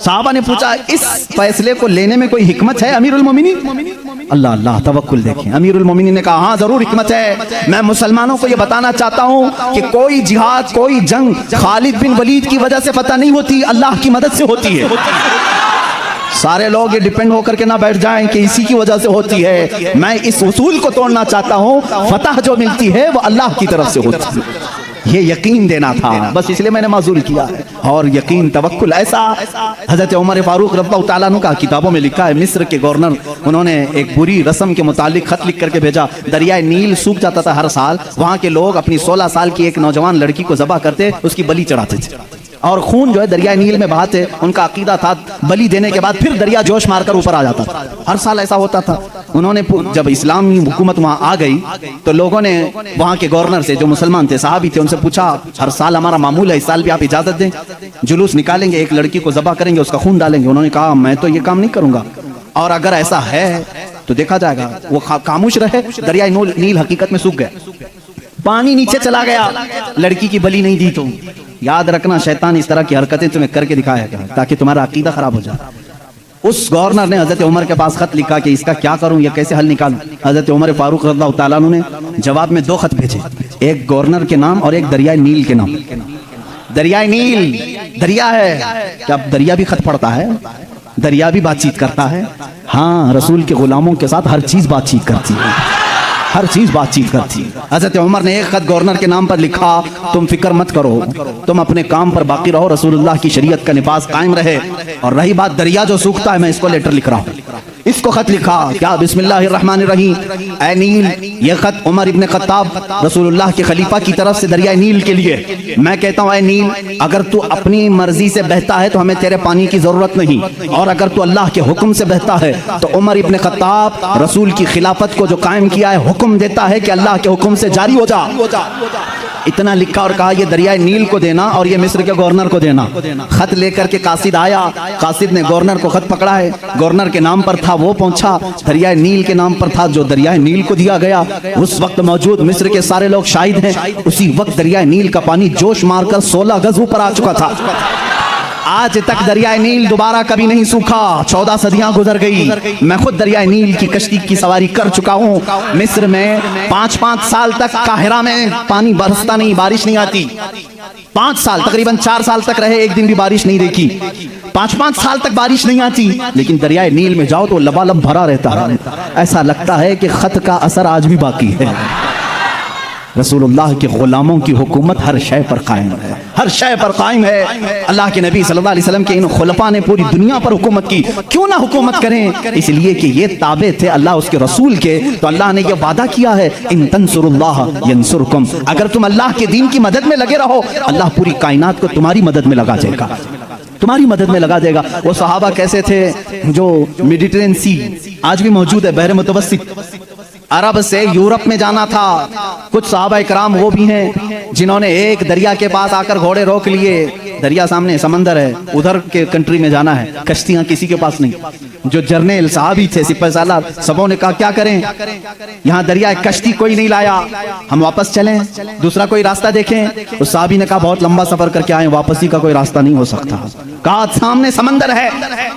साहबा ने पूछा, इस फैसले को लेने में कोई हिकमत है अमीरुल मोमिनीन? अल्लाह अल्लाह, तवक्कुल देखें। अमीरुल मोमिनीन ने कहा, हाँ जरूर हिकमत है। मैं मुसलमानों को यह बताना चाहता हूं कि कोई जिहाद, कोई जंग खालिद बिन वलीद की वजह से फतह नहीं होती, अल्लाह की मदद से होती है। सारे लोग ये डिपेंड होकर के ना बैठ जाएं कि इसी की वजह से होती है। मैं इस उसूल को तोड़ना चाहता हूं, फतह जो मिलती है वो अल्लाह की तरफ से होती है। ये यकीन देना था, बस इसलिए मैंने माजूल किया है। और यकीन तवक्कुल ऐसा हजरत उमर फारूक रज़ियल्लाहु ताला अन्हु का किताबों में लिखा है। मिस्र के गवर्नर, उन्होंने एक बुरी रस्म के मुतालिक खत लिख करके भेजा। दरियाए नील सूख जाता था हर साल, वहाँ के लोग अपनी 16 साल की एक नौजवान लड़की को ज़बह करते, उसकी बलि चढ़ाते थे। और खून जो है दरिया नील में बहाते। उनका अकीदा था बलि देने के बाद फिर दरिया जोश मारकर ऊपर आ जाता था, हर साल ऐसा होता था। उन्होंने जब इस्लामी हुकूमत वहां आ गई तो लोगों ने वहां के गवर्नर से, जो मुसलमान थे, सहाबी थे, उनसे पूछा हर साल हमारा मामूल है, इस साल भी आप इजाजत दें, जुलूस निकालेंगे, एक लड़की को ज़बह करेंगे, उसका खून डालेंगे। उन्होंने कहा मैं तो ये काम नहीं करूंगा, और अगर ऐसा है तो देखा जाएगा। वो खामोश रहे। दरिया नील हकीकत में सूख गया, पानी नीचे चला गया। लड़की की बलि नहीं दी तो याद रखना, शैतान इस तरह की हरकतें तुम्हें करके दिखाएगा ताकि तुम्हारा अकीदा खराब हो जाए। उस गवर्नर ने हजरत उमर के पास खत लिखा कि इसका क्या करूं, ये कैसे हल निकालूं। हजरत उमर फारूक रज़ियल्लाहु ताला अन्हु ने जवाब में 2 खत भेजे, एक गवर्नर के नाम और एक दरियाए नील के नाम। दरियाए नील दरिया है, क्या दरिया भी खत पढ़ता है, दरिया भी बातचीत करता है। हाँ, रसूल के गुलामों के साथ हर चीज बातचीत करती है, हर चीज बातचीत करती है। हजरत उमर ने एक खत गवर्नर के नाम पर लिखा, तुम फिक्र मत करो, तुम अपने काम पर बाकी रहो, रसूलुल्लाह की शरीयत का निफाज कायम रहे। और रही बात दरिया जो सूखता है, मैं इसको लेटर लिख रहा हूँ। इसको खत लिखा क्या, बिस्मिल्लाहिर्रहमानिर्रहीम, ऐ नील, ये खत उमर इब्न खत्ताब रसूलुल्लाह के खलीफा की तरफ से दरिया नील के लिए। मैं कहता हूँ ऐ नील, अगर तू अपनी मर्जी से बहता है तो हमें तेरे पानी की जरूरत नहीं, और अगर तू अल्लाह के हुक्म से बहता है तो उमर इब्न खत्ताब रसूल की खिलाफत को जो कायम किया है, हुक्म देता है कि अल्लाह के हुक्म से जारी हो जा। इतना लिखा और कहा ये दरियाए नील को देना और ये मिस्र के गवर्नर को देना। खत लेकर के कासिद आया, कासिद ने गवर्नर को खत पकड़ा है, गवर्नर के नाम पर था, वो पहुंचा, दरियाए नील के नाम पर था, जो दरियाए नील को दिया गया। उस वक्त मौजूद मिस्र के सारे लोग शाहिद हैं, उसी वक्त दरियाए नील का पानी जोश मारकर 16 गज ऊपर आ चुका था। आज तक दरियाए नील दोबारा कभी नहीं सूखा, 14 सदियां गुजर गई। मैं खुद दरियाए नील की कश्ती की सवारी कर चुका हूँ। मिस्र में 5-5 साल तक काहिरा में पानी बरसता नहीं, बारिश नहीं आती। 5 साल, तकरीबन 4 साल तक रहे, एक दिन भी बारिश नहीं देखी। 5-5 साल तक बारिश नहीं आती, लेकिन दरियाए नील में जाओ तो लबालब भरा रहता है। ऐसा लगता है कि खत का असर आज भी बाकी है। रसूलुल्लाह के गुलामों की हुकूमत हर शय पर कायम है, हर शय पर कायम है। अल्लाह के नबी सल्लल्लाहु अलैहि वसल्लम के इन खुलफा ने पूरी दुनिया पर हुकूमत की। क्यों ना हुकूमत करें, इसलिए कि ये ताबे थे अल्लाह उसके रसूल के। तो अल्लाह ने ये वादा किया है, इन तंसुरुल्लाह यंसुरकुम, अगर तुम अल्लाह के दीन की मदद में लगे रहो, अल्लाह पूरी कायनात को तुम्हारी मदद में लगा देगा, तुम्हारी मदद में लगा देगा। वो सहाबा कैसे थे, जो मेडिटेरियन सी आज भी मौजूद है, बहर मुतवस्सित, अरब से यूरोप में जाना था। कुछ सहाबा इकराम वो भी हैं जिन्होंने एक दरिया के पास आकर घोड़े रोक लिए। दरिया सामने, समंदर है, उधर के कंट्री में जाना है, कश्तियां किसी के पास नहीं। जो जर्नल साहबी थे, सिपाही सालार, सबों ने कहा क्या करें, यहाँ दरिया कश्ती कोई नहीं लाया, हम वापस चलें, दूसरा कोई रास्ता देखें। उस साहबी ने कहा बहुत लंबा सफर करके आए, वापसी का कोई रास्ता नहीं हो सकता। कहा सामने समंदर है,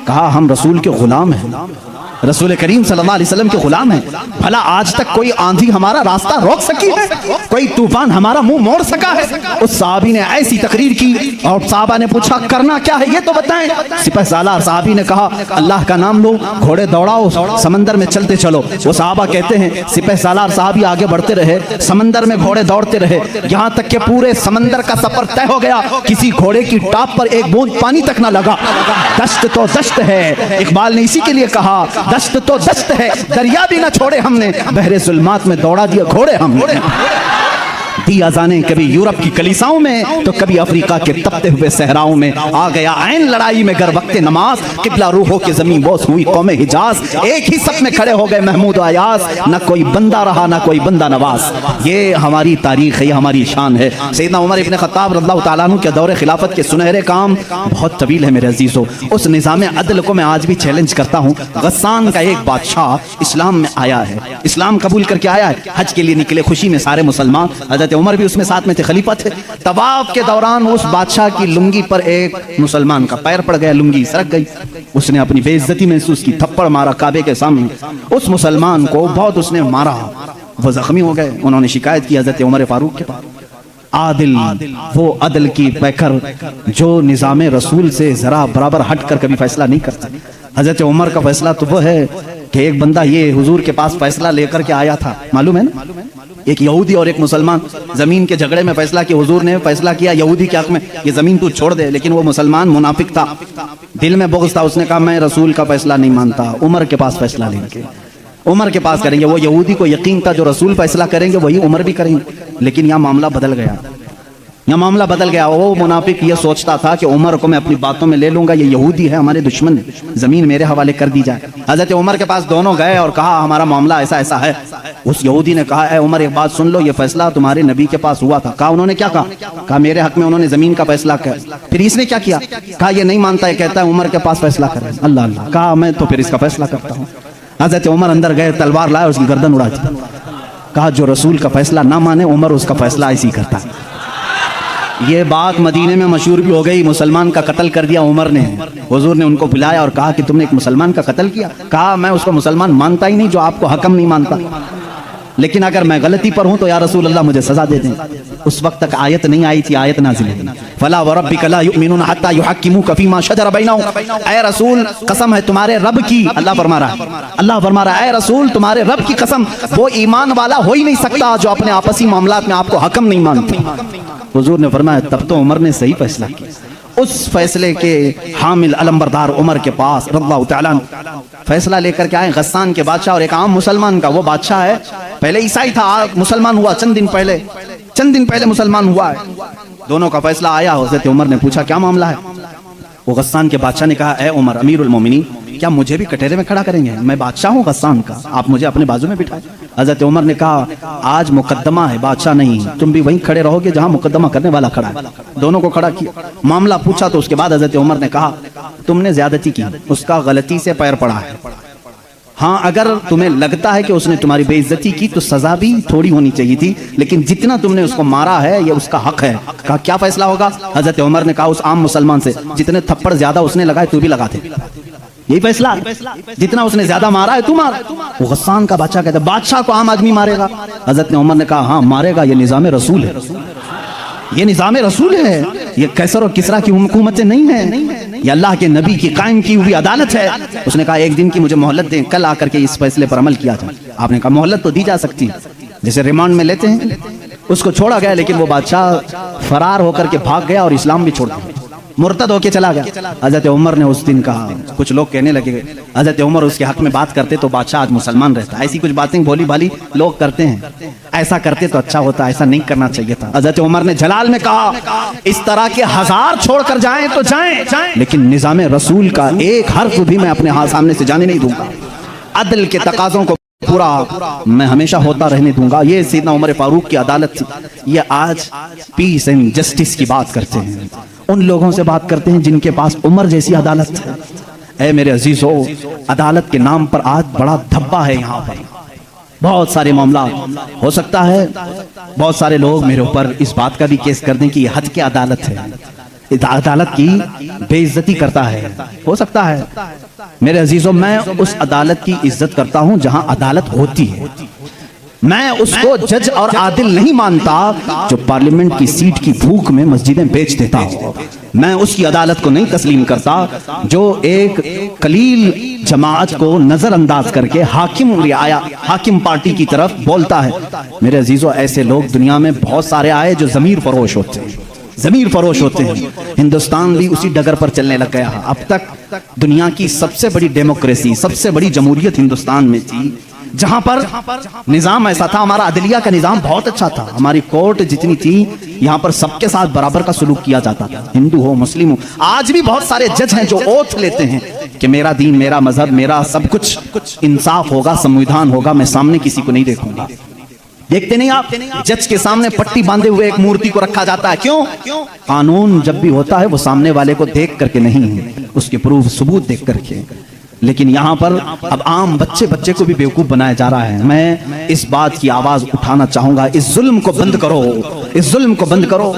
कहा हम रसूल के गुलाम हैं, रसूल करीम सल्लल्लाहु अलैहि वसल्लम के गुलाम हैं। भला आज तक कोई आंधी हमारा रास्ता रोक सकी है, कोई तूफान हमारा मुंह मोड़ सका है? उस साहबी ने ऐसी तकरीर की और साहबा ने पूछा करना क्या है ये तो बताएं। सिपाही सालार साहबी ने कहा अल्लाह का नाम लो, घोड़े दौड़ाओ, समंदर में चलते चलो। वो साहबा कहते हैं सिपाही सालार साहबी आगे बढ़ते रहे, समंदर में घोड़े दौड़ते रहे, यहाँ तक के पूरे समंदर का सफर तय हो गया, किसी घोड़े की टाप पर एक बूंद पानी तक न लगा। दश्त तो दश्त है, इकबाल ने इसी के लिए कहा दश्त तो दश्त है, दरिया भी ना छोड़े हमने, बहरे जुल्मात में दौड़ा दिया घोड़े हमने। दी अज़ानें कभी यूरोप की कलीसाओं में तो कभी अफ्रीका के तपते हुए सहराओं में, आ गया ऐन लड़ाई में गर वक्ते नमाज, किबला रूहों की जमीन बोस हुई कौमे हिजाज, एक ही सफ में खड़े हो गए महमूद अयाज, न कोई बंदा रहा न कोई बंदा नवाज। ये हमारी तारीख है, ये हमारी शान है। सैयदना उमर इब्न खत्ताब रज़ियल्लाहु ताला अन्हु के दौरे खिलाफत के सुनहरे काम बहुत तवील है मेरे अजीजों। उस निज़ाम अदल को मैं आज भी चैलेंज करता हूँ। गस्सान का एक बादशाह इस्लाम में आया है, इस्लाम कबूल करके आया है, हज के लिए निकले खुशी में सारे मुसलमान, हजरत उमर भी उसमें साथ में थे, खलीफा थे। तवाफ के दौरान उस बादशाह की लुंगी पर एक मुसलमान का पैर पड़ गया, लुंगी सरक गई, उसने अपनी बेइज्जती महसूस की, थप्पड़ मारा काबे के सामने। उस मुसलमान को बहुत उसने मारा, वो जख्मी हो गए। उन्होंने शिकायत की हजरत उमर फारूक के पास। आदिल, वो अदल की पैकर जो निज़ाम रसूल से जरा बराबर हट कर कभी फैसला नहीं करता। हजरत उमर का फैसला तो वो है कि एक बंदा ये हुजूर के पास फैसला लेकर के आया था, मालूम है ना, एक यहूदी और एक मुसलमान जमीन के झगड़े में फैसला किया। हुजूर ने फैसला किया यहूदी के हक में, ये जमीन तू छोड़ दे, लेकिन वो मुसलमान मुनाफिक था, दिल में बुग़्ज़ था, उसने कहा मैं रसूल का फैसला नहीं मानता, उमर के पास फैसला लेंगे, उमर के पास करेंगे। वो यहूदी को यकीन था जो रसूल फैसला करेंगे वही उमर भी करेंगे, लेकिन यहाँ मामला बदल गया। यह मामला बदल गया। वो मुनाफिक ये सोचता था कि उमर को मैं अपनी बातों में ले लूंगा, ये यहूदी है, हमारे दुश्मन है, जमीन मेरे हवाले कर दी जाए। हजरत उमर के पास दोनों गए और कहा हमारा मामला ऐसा ऐसा है। उस यहूदी ने कहा, उमर एक बात सुन लो, ये फैसला तुम्हारे नबी के पास हुआ था। कहा उन्होंने क्या कहा? कहा मेरे हक में उन्होंने जमीन का फैसला किया। फिर इसने क्या किया? कहा ये नहीं मानता है, कहता है उमर के पास फैसला करे। अल्लाह अल्लाह। कहा मैं तो फिर इसका फैसला करता हूँ। हजरत उमर अंदर गए, तलवार लाए, उसकी गर्दन उड़ा दी। कहा जो रसूल का फैसला ना माने उमर उसका फैसला ऐसी करता है। ये बात मदीने में मशहूर भी हो गई। मुसलमान का कत्ल कर दिया उमर ने। हुजूर ने उनको बुलाया और कहा कि तुमने एक मुसलमान का कत्ल किया। कहा मैं उसको मुसलमान मानता ही नहीं जो आपको हकम नहीं मानता, लेकिन अगर मैं गलती पर हूं तो या रसूल अल्लाह मुझे सजा दे दें। उस वक्त तक आयत नहीं आई थी, आयत नाज़िल हुई, फला व रब्बिका ला युमिनूना हत्ता युहक्किमूका फीमा शजरा बैनहुम। ऐ रसूल कसम है तुम्हारे रब की, अल्लाह फरमा रहा है, अल्लाह फरमा रहा है, ऐ रसूल तुम्हारे रब की कसम, वो ईमान वाला हो ही नहीं सकता जो अपने आपसी मामलात में आपको हकम नहीं मानता। हुजूर ने फरमाया तब तो उमर ने सही फैसला किया। उस फैसले के हामिल अलंबरदार उमर के पास रज़ियल्लाहु तआला फैसला लेकर के आए गस्सान के बादशाह और एक आम मुसलमान का। वो बादशाह है, पहले ईसाई था, मुसलमान हुआ चंद दिन पहले मुसलमान हुआ है। दोनों का फैसला आया। हज़रत उमर ने पूछा क्या मामला है? वो गस्सान के बादशाह ने कहा, ए उमर अमीरुल मोमिनीन, क्या मुझे भी कटहरे में खड़ा करेंगे? मैं बादशाह हूँ गस्सान का, आप मुझे अपने बाजू में बिठाएं। हजरत उमर ने कहा आज मुकद्दमा है, बादशाह नहीं, तुम भी वहीं खड़े रहोगे जहां मुकद्दमा करने वाला खड़ा है। दोनों को खड़ा किया, मामला पूछा तो उसके बाद हजरत उमर ने कहा तुमने ज्यादती की, उसका गलती से पैर पड़ा है। हाँ अगर तुम्हें लगता है कि उसने तुम्हारी बेइज्जती की तो सजा भी थोड़ी होनी चाहिए थी, लेकिन जितना तुमने उसको मारा है ये उसका हक है। कहा क्या फैसला होगा? हजरत उमर ने कहा उस आम मुसलमान से जितने थप्पड़ ज्यादा उसने लगाए तू भी लगा दे, यही फैसला, जितना उसने ज्यादा मारा है तू मार। वो गस्सान का बादशाह कहता बादशाह को आम आदमी मारेगा? हजरत उमर ने कहा हाँ मारेगा, ये निजाम रसूल है, ये निजाम रसूल है, ये कैसर और किसरा की हुकूमतें नहीं है, ये अल्लाह के नबी की कायम की हुई अदालत है। उसने कहा एक दिन की मुझे मोहलत दें, कल आकर के इस फैसले पर अमल किया जाए। आपने कहा मोहलत तो दी जा सकती है, जैसे रिमांड में लेते हैं। उसको छोड़ा गया, लेकिन वो बादशाह फरार होकर के भाग गया और इस्लाम भी छोड़ दिया, मुर्तद होके चला गया। हजरत उमर ने उस दिन कहा, कुछ लोग कहने लगे हजरत उमर उसके हक में बात करते तो बादशाह आज मुसलमान रहता। ऐसी कुछ बातें भोली भाली लोग करते हैं, ऐसा करते तो अच्छा होता, ऐसा नहीं करना चाहिए था। हजरत उमर ने जलाल में कहा इस तरह के 1000 छोड़कर जाएं तो जाएं, लेकिन निजाम रसूल का एक हर्फ भी मैं अपने हाथ सामने से जाने नहीं दूंगा। अदल के तकाज़ों को पूरा मैं हमेशा होता रहने दूंगा। ये सैयदना उमर फारूक की अदालत थी। ये आज पीस एंड जस्टिस की बात करते हैं, उन लोगों से बात करते हैं जिनके पास उमर जैसी अदालत है। ऐ मेरे अजीजों, अदालत के नाम पर आज बड़ा धब्बा है। यहाँ पर बहुत सारे मामला हो सकता है, बहुत सारे लोग मेरे ऊपर इस बात का भी केस कर दें कि ये हद की अदालत है, अदालत की बेइज्जती करता है। हो सकता है मेरे अजीजों, मैं उस अदालत की इज्जत करता हूं जहां अदालत होती है। मैं उसको जज और आदिल नहीं मानता जो पार्लियामेंट की सीट की भूख में मस्जिदें बेच देता हो। मैं उसकी अदालत को नहीं तस्लीम करता जो एक कलील जमात को नजरअंदाज करके हाकिम रियाया, हाकिम पार्टी की तरफ बोलता है। मेरे अजीजों, ऐसे लोग दुनिया में बहुत सारे आए जो जमीर फरोश होते हैं, जमीर फरोश होते हैं। हिंदुस्तान भी उसी डगर पर चलने लग गया। अब तक दुनिया की सबसे बड़ी डेमोक्रेसी, सबसे बड़ी जमहूरियत हिंदुस्तान में थी, जहां पर निजाम ऐसा था। हमारा अदलिया का निजाम बहुत अच्छा था, हमारी कोर्ट जितनी थी यहाँ पर सबके साथ बराबर का सलूक किया जाता था, हिंदू हो मुस्लिम हो। आज भी बहुत सारे जज हैं जो ओथ लेते हैं कि मेरा दीन, मेरा मजहब, मेरा सब कुछ इंसाफ होगा, संविधान होगा, मैं सामने किसी को नहीं देखूंगा। देखते नहीं आप, जज के सामने पट्टी बांधे हुए एक मूर्ति को रखा जाता है। क्यों? कानून जब भी होता है वो सामने वाले को देख करके नहीं, उसके प्रूफ सबूत देख करके। लेकिन यहाँ पर अब आम बच्चे को भी बेवकूफ बनाया जा रहा है। मैं इस बात की आवाज उठाना चाहूंगा, इस जुल्म को बंद करो, इस जुल्म को बंद करो।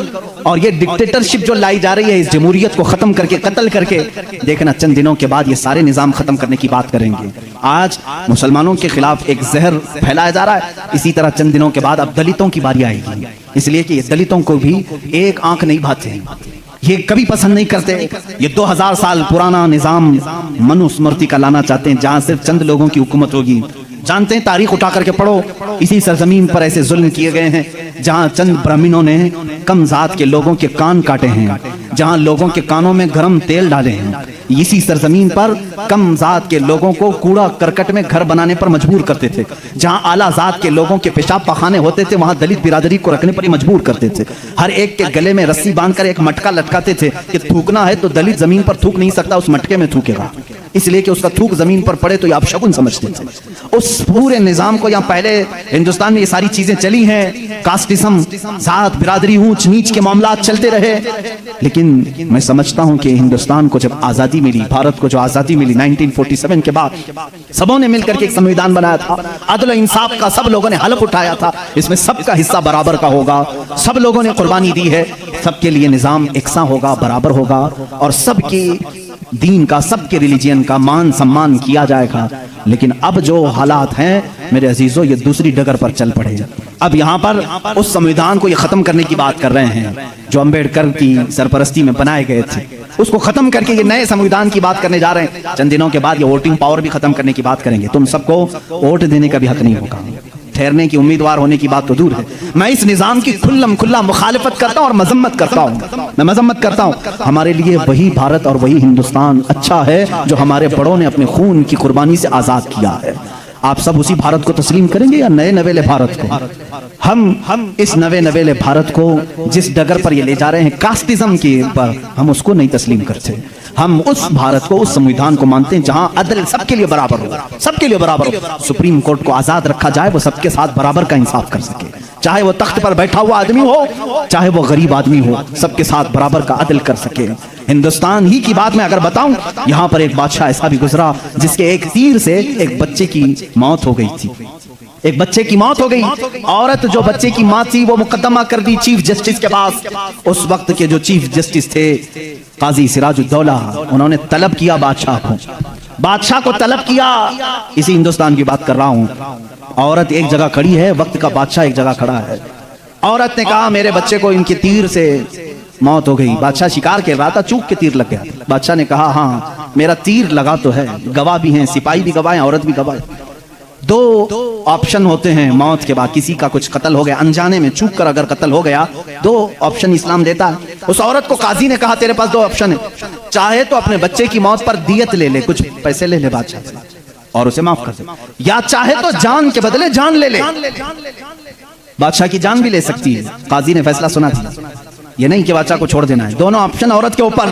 और ये डिक्टेटरशिप जो लाई जा रही है, इस जमहूरियत को खत्म करके, कत्ल करके, देखना चंद दिनों के बाद ये सारे निजाम खत्म करने की बात करेंगे। आज मुसलमानों के खिलाफ एक जहर फैलाया जा रहा है, इसी तरह चंद दिनों के बाद अब दलितों की बारी आएगी। इसलिए कि ये दलितों को भी एक आंख नहीं भाते, ये कभी पसंद नहीं करते। ये 2000 साल पुराना निजाम मनुस्मृति का लाना चाहते हैं, जहां सिर्फ चंद लोगों की हुकूमत होगी। जानते हैं, तारीख उठा करके पढ़ो, इसी सरजमीन पर ऐसे जुल्म किए गए हैं जहां चंद ब्राह्मणों ने कम जात के लोगों के कान काटे हैं, जहां लोगों के कानों में गर्म तेल डाले हैं। इसी सरजमीन पर कम जात के लोगों को कूड़ा करकट में घर बनाने पर मजबूर करते थे। जहां आला जात के लोगों के पेशाब पखाने होते थे, वहां दलित बिरादरी को रखने पर ही मजबूर करते थे। हर एक के गले में रस्सी बांधकर एक मटका लटकाते थे कि थूकना है तो दलित जमीन पर थूक नहीं सकता, उस मटके में थूकेगा, इसलिए कि उसका थूक जमीन पर पड़े तो ये अपशगुन समझते थे। उस पूरे निजाम को, यहाँ पहले हिंदुस्तान में ये सारी चीजें चली हैं, कास्टिज्म, जात बिरादरी, ऊंच नीच के मामला चलते रहे। लेकिन मैं समझता हूं कि हिंदुस्तान को जब आजादी मिली, भारत को जो आजादी मिली 1947 के बाद, सबों ने मिलकर के एक संविधान बनाया था, अदल और इंसाफ का सब लोगों ने हलफ उठाया था, इसमें सबका हिस्सा बराबर का होगा, सब लोगों ने कुर्बानी दी है, सबके लिए निजाम एकसा होगा, बराबर होगा और सबकी दीन का, सबके रिलीजियन का मान सम्मान किया जाएगा। लेकिन अब जो हालात हैं मेरे अजीजों, ये दूसरी डगर पर चल पड़े। अब यहाँ पर उस संविधान को ये खत्म करने की बात कर रहे हैं जो अंबेडकर की सरपरस्ती में बनाए गए थे, उसको खत्म करके ये नए संविधान की बात करने जा रहे हैं। चंद दिनों के बाद ये वोटिंग पावर भी खत्म करने की बात करेंगे। तुम सबको वोट देने का भी हक नहीं होगा, ठहरने की, उम्मीदवार होने की बात तो दूर है। मैं इस निजाम की खुल्लम खुल्ला मुखालिफत करता हूं और मजम्मत करता हूं, मैं मजम्मत करता हूं। हमारे लिए वही भारत और वही हिंदुस्तान अच्छा है जो हमारे बड़ों ने अपने खून की कुर्बानी से आजाद किया है। आप सब उसी भारत को तस्लीम करेंगे या नए नवेले भारत को? हम इस नवे नवेले भारत को जिस डगर पर ये ले जा रहे हैं कास्टिज्म के ऊपर, हम उसको नहीं तस्लीम करते। हम उस भारत को, उस संविधान को मानते हैं जहां अदल सबके लिए बराबर हो, सबके लिए बराबर हो। सुप्रीम कोर्ट को आजाद रखा जाए, वो सबके साथ बराबर का इंसाफ कर सके, चाहे वो तख्त पर बैठा हुआ आदमी हो, चाहे वो गरीब आदमी हो, सबके साथ बराबर का अदल कर सके। हिंदुस्तान ही की बात मैं अगर बताऊं, यहां पर एक बादशाह ऐसा भी गुजरा जिसके एक तीर से एक बच्चे की मौत हो गई थी। एक बच्चे की मौत हो गई। औरत जो बच्चे की मां थी वो मुकदमा कर दी चीफ जस्टिस के पास। उस वक्त के जो चीफ जस्टिस थे काजी सिराजुद्दौला, उन्होंने तलब किया बादशाह को तलब किया। इसी हिंदुस्तान की बात कर रहा हूं। औरत एक जगह खड़ी है, वक्त का बादशाह एक जगह खड़ा है। औरत ने कहा मेरे बच्चे को इनके तीर से मौत हो गई। बादशाह शिकार खेल रहा था, चूक के तीर लग गया। बादशाह ने कहा हाँ मेरा तीर लगा तो है, गवाह भी हैं, सिपाही भी गवाह हैं, औरत भी गवाह है। दो ऑप्शन होते हैं मौत के बाद, किसी का कुछ कत्ल हो गया अनजाने में, चूक कर अगर कत्ल हो गया, दो ऑप्शन इस्लाम देता है। उस औरत को काजी ने कहा तेरे पास दो ऑप्शन है, चाहे तो अपने बच्चे की मौत पर दियत ले ले, कुछ पैसे ले ले बादशाह से और उसे माफ कर दे, या चाहे तो जान के बदले जान ले ले। बादशाह की जान भी ले सकती है। काजी ने फैसला सुना था, ये नहीं कि बादशाह को छोड़ देना है। दोनों ऑप्शन औरत के ऊपर।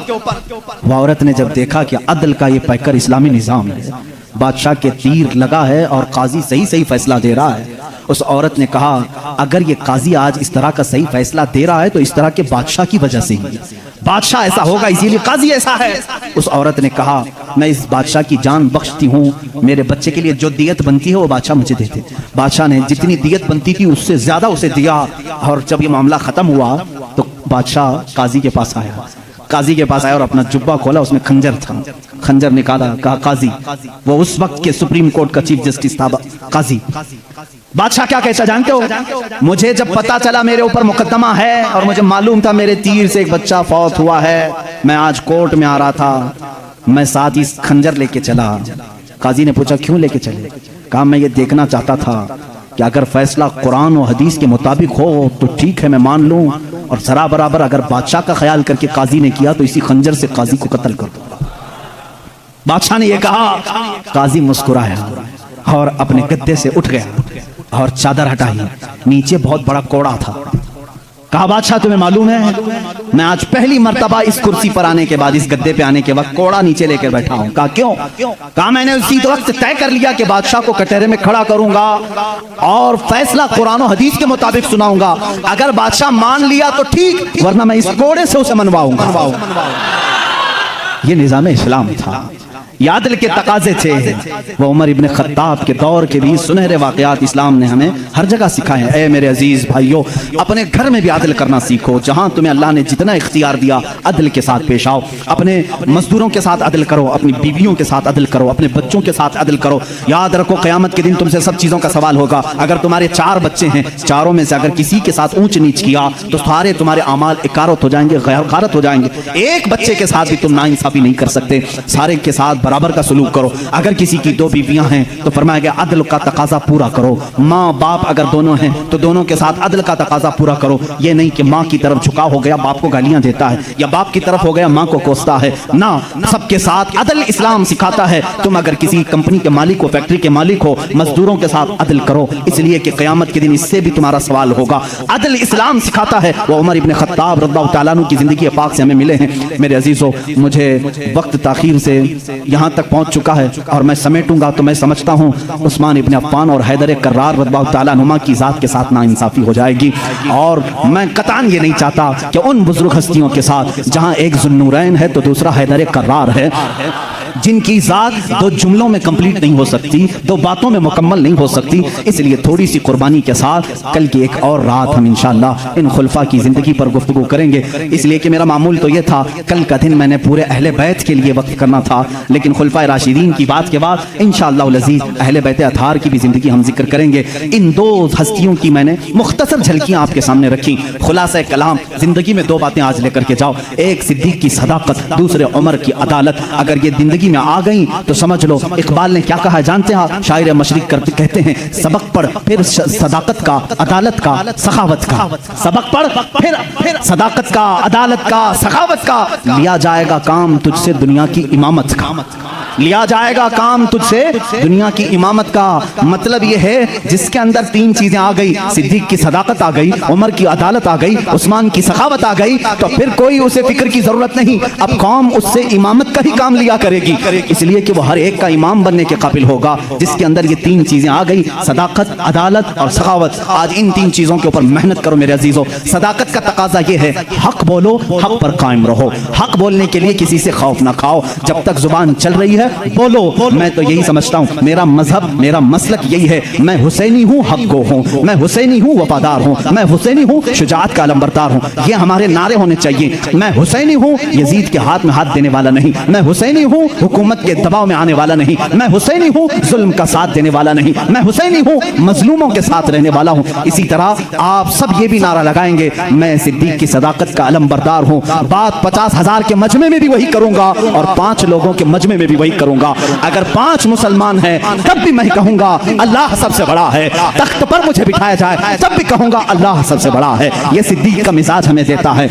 वो औरत ने जब देखा कि अदल का ये पैकर इस्लामी निजाम है, बादशाह के तीर लगा है और काजी सही सही फैसला दे रहा है, उस औरत ने कहा अगर ये काजी आज इस तरह का सही फैसला दे रहा है तो इस तरह के बादशाह की वजह से ही, बादशाह ऐसा होगा इसीलिए काजी ऐसा है। उस औरत ने कहा मैं इस बादशाह की जान बख्शती हूँ, मेरे बच्चे के लिए जो दियत बनती है वो बादशाह मुझे देते। बादशाह ने जितनी दियत बनती थी उससे ज्यादा उसे दिया। और जब ये मामला खत्म हुआ तो बादशाह काजी के पास आया। काजी के पास आया और अपना जुब्बा खोला, उसमें खंजर था। खंजर निकाला, कहा काजी, वो उस वक्त के सुप्रीम कोर्ट का चीफ जस्टिस था काजी। बादशाह क्या कहता जानते हो? मुझे जब पता चला मेरे ऊपर मुकदमा है और मुझे मालूम था मेरे तीर से एक बच्चा फौत हुआ है, मैं आज कोर्ट में आ रहा था, मैं साथ ही खंजर लेके चला। काजी ने पूछा क्यों लेके चले? कहा मैं ये देखना चाहता था कि अगर फैसला कुरान और हदीस के मुताबिक हो तो ठीक है मैं मान लूं, और जरा बराबर अगर बादशाह का ख्याल करके काजी ने किया तो इसी खंजर से काजी को कत्ल कर दूंगा। बादशाह ने यह कहा, काजी मुस्कुराया और अपने गद्दे से उठ गया और चादर हटाई, नीचे बहुत बड़ा कोड़ा था। कहा बादशाह तुम्हें मालूम है मैं आज पहली मर्तबा इस कुर्सी पर आने के बाद, इस गद्दे पे आने के वक्त कोड़ा नीचे लेकर बैठा हूं। कहा क्यों? कहा मैंने उसी वक्त तय कर लिया कि बादशाह को कटहरे में खड़ा करूंगा और फैसला कुरान और हदीस के मुताबिक सुनाऊंगा। अगर बादशाह मान लिया तो ठीक, वरना मैं इस कोड़े से उसे मनवाऊंगा। ये निजाम इस्लाम था, यादल के तकाजे थे। वो उमर इब्न खत्ताब के दौर के भी सुनहरे वाकयात इस्लाम ने हमें हर जगह सिखाए हैं। ऐ मेरे अजीज भाइयों, अपने घर में भी आदल करना सीखो। जहां तुम्हें अल्लाह ने जितना इख्तियार दिया अदल के साथ पेश आओ। अपने मजदूरों के साथ अदल करो, अपनी बीवियों के साथ अदल करो, अपने बच्चों के साथ अदल करो। याद रखो क़यामत के दिन तुमसे सब चीज़ों का सवाल होगा। अगर तुम्हारे 4 बच्चे हैं, चारों में से अगर किसी के साथ ऊंच नीच किया तो सारे तुम्हारे अमाल इकारत हो जाएंगे, गैरत हो जाएंगे। एक बच्चे के साथ भी तुम नाइंसाफी नहीं कर सकते, सारे के साथ बराबर का सलूक करो। अगर किसी की 2 बीवियां हैं तो फरमाया गया अदल का तकाजा पूरा करो। माँ बाप अगर दोनों हैं तो दोनों के साथ अदल का तकाजा पूरा करो। ये नहीं कि माँ की तरफ झुकाव हो गया बाप को गालियां देता है, या बाप की तरफ हो गया माँ को कोसता है। ना, सबके साथ अदल इस्लाम सिखाता है। तुम अगर किसी कंपनी के मालिक हो, फैक्ट्री के मालिक हो, मजदूरों के साथ अदल करो, इसलिए कि क़यामत के दिन इससे भी तुम्हारा सवाल होगा। अदल इस्लाम सिखाता है। वो उमर इब्न खत्ताब रज़ियल्लाहु तआला अन्हु की जिंदगी पाक से हमें मिले हैं। मेरे अजीजों, मुझे वक्त ताखीर से यहाँ तक पहुँच चुका है और मैं समेटूंगा तो मैं समझता हूँ उस्मान इब्न अफ़्फ़ान और हैदर कर्रार रज़ियल्लाहु तआला अन्हुमा की ज़ात के साथ नाइंसाफ़ी हो जाएगी। और मैं कतान ये नहीं चाहता कि उन बुजुर्ग हस्तियों के साथ जहाँ एक ज़ुन्नूरैन है तो दूसरा हैदर कर्रार है, जिनकी ज़ात 2 जुमलों में कंप्लीट नहीं हो सकती, 2 बातों में मुकम्मल नहीं हो सकती, इसलिए थोड़ी सी कुर्बानी के साथ कल की एक और रात हम इंशाअल्लाह इन खुलफा की ज़िंदगी पर गुफ्तगू करेंगे। इसलिए कि मेरा मामूल तो ये था कल का दिन मैंने पूरे अहले बैत के लिए वक्त करना था, लेकिन खुलफा राशिदीन की बात के बाद इंशाअल्लाह अज़ीज़ अहले बैत अताहार की भी ज़िंदगी हम जिक्र करेंगे। इन 2 हस्तियों की मैंने मुख्तसर झलकियाँ आपके सामने रखी। खुलासा कलाम, ज़िंदगी में 2 बातें आज लेकर के जाओ, एक सिद्दीक की सदाकत, दूसरे उमर की अदालत। अगर ये जिंदगी में आ गई तो समझ लो इकबाल ने क्या कहा जानते हैं? शायर मशरिक करते कहते हैं सबक पढ़ फिर सदाकत का, अदालत का, सखावत का। सबक पढ़ फिर सदाकत का, अदालत का, सखावत का। लिया जाएगा काम तुझसे दुनिया की इमामत का, लिया जाएगा काम तुझसे दुनिया की इमामत का। मतलब ये है जिसके अंदर 3 चीजें आ गई, सिद्दीक की सदाकत आ गई, उमर की अदालत आ गई, उस्मान की सखावत आ गई, तो फिर कोई उसे फिक्र की जरूरत नहीं। अब कौम उससे इमामत का ही काम लिया करेगी, इसलिए कि वो हर एक का इमाम बनने के काबिल होगा जिसके अंदर ये 3 चीजें आ गई, सदाकत, अदालत और सखावत। आज इन 3 चीजों के ऊपर मेहनत करो मेरे अजीजों। सदाकत का तकाजा ये है हक बोलो, हक पर कायम रहो। हक बोलने के लिए किसी से खौफ ना खाओ, जब तक जुबान चल रही है बोलो। मैं तो यही समझता हूँ, मेरा मजहब, मेरा मसलक यही है। मैं हुसैनी हूँ, हक गो हूँ, मैं हुसैनी हूँ, वफादार हूँ, मैं हुसैनी हूँ, शुजाअत का अलंबरदार हूँ। ये हमारे नारे होने चाहिए। मैं हुसैनी हूँ, यजीद के हाथ में हाथ देने वाला नहीं। मैं हुसैनी हूँ, हुकूमत के दबाव में आने वाला नहीं। मैं हुसैनी हूँ, जुल्म का साथ देने वाला नहीं। मैं हुसैनी हूँ, मजलूमों के साथ रहने वाला हूँ। इसी तरह आप सब ये भी नारा लगाएंगे, मैं सिद्दीक की सदाकत का अलंबरदार हूँ। बात 50,000 के मजमे में भी वही करूंगा और 5 लोगों के मजमे में भी वही करूंगा। अगर 5 मुसलमान हैं तब भी मैं कहूंगा अल्लाह सबसे बड़ा है। तख्त पर मुझे बिठाया जाए तब भी कहूंगा अल्लाह सबसे बड़ा है। ये सिद्दीक का मिजाज हमें देता है।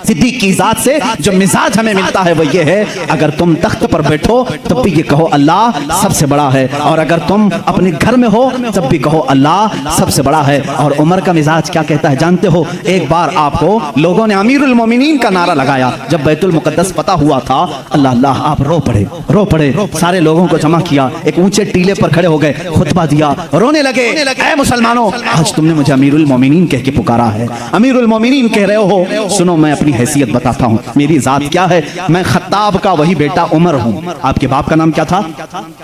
सिद्दीक की जात से जो मिजाज हमें मिलता है वो ये है, अगर तुम तख्त पर बैठो तब भी ये कहो अल्लाह सबसे बड़ा है, और अगर तुम अपने घर में हो तब भी कहो अल्लाह सबसे बड़ा है। और उमर का मिजाज क्या कहता है जानते हो? एक बार आपको लोगों ने अमीरुल मोमिनीन का नारा लगाया जब बैतुल मुकद्दस फतह हुआ था। अल्लाह अल्लाह, आप रो पड़े। सारे लोगों को जमा किया, एक ऊंचे टीले पर खड़े हो गए, खुतबा दिया, रोने लगे। ऐ मुसलमानों, आज तुमने मुझे अमीरुल मोमिनीन कह के पुकारा है, अमीरुल मोमिनीन कह रहे हो। सुनो, मैं अपनी हैसियत बताता हूँ, मेरी जात क्या है। मैं खत्ताब का वही बेटा उमर हूँ। आपके बाप का नाम क्या था?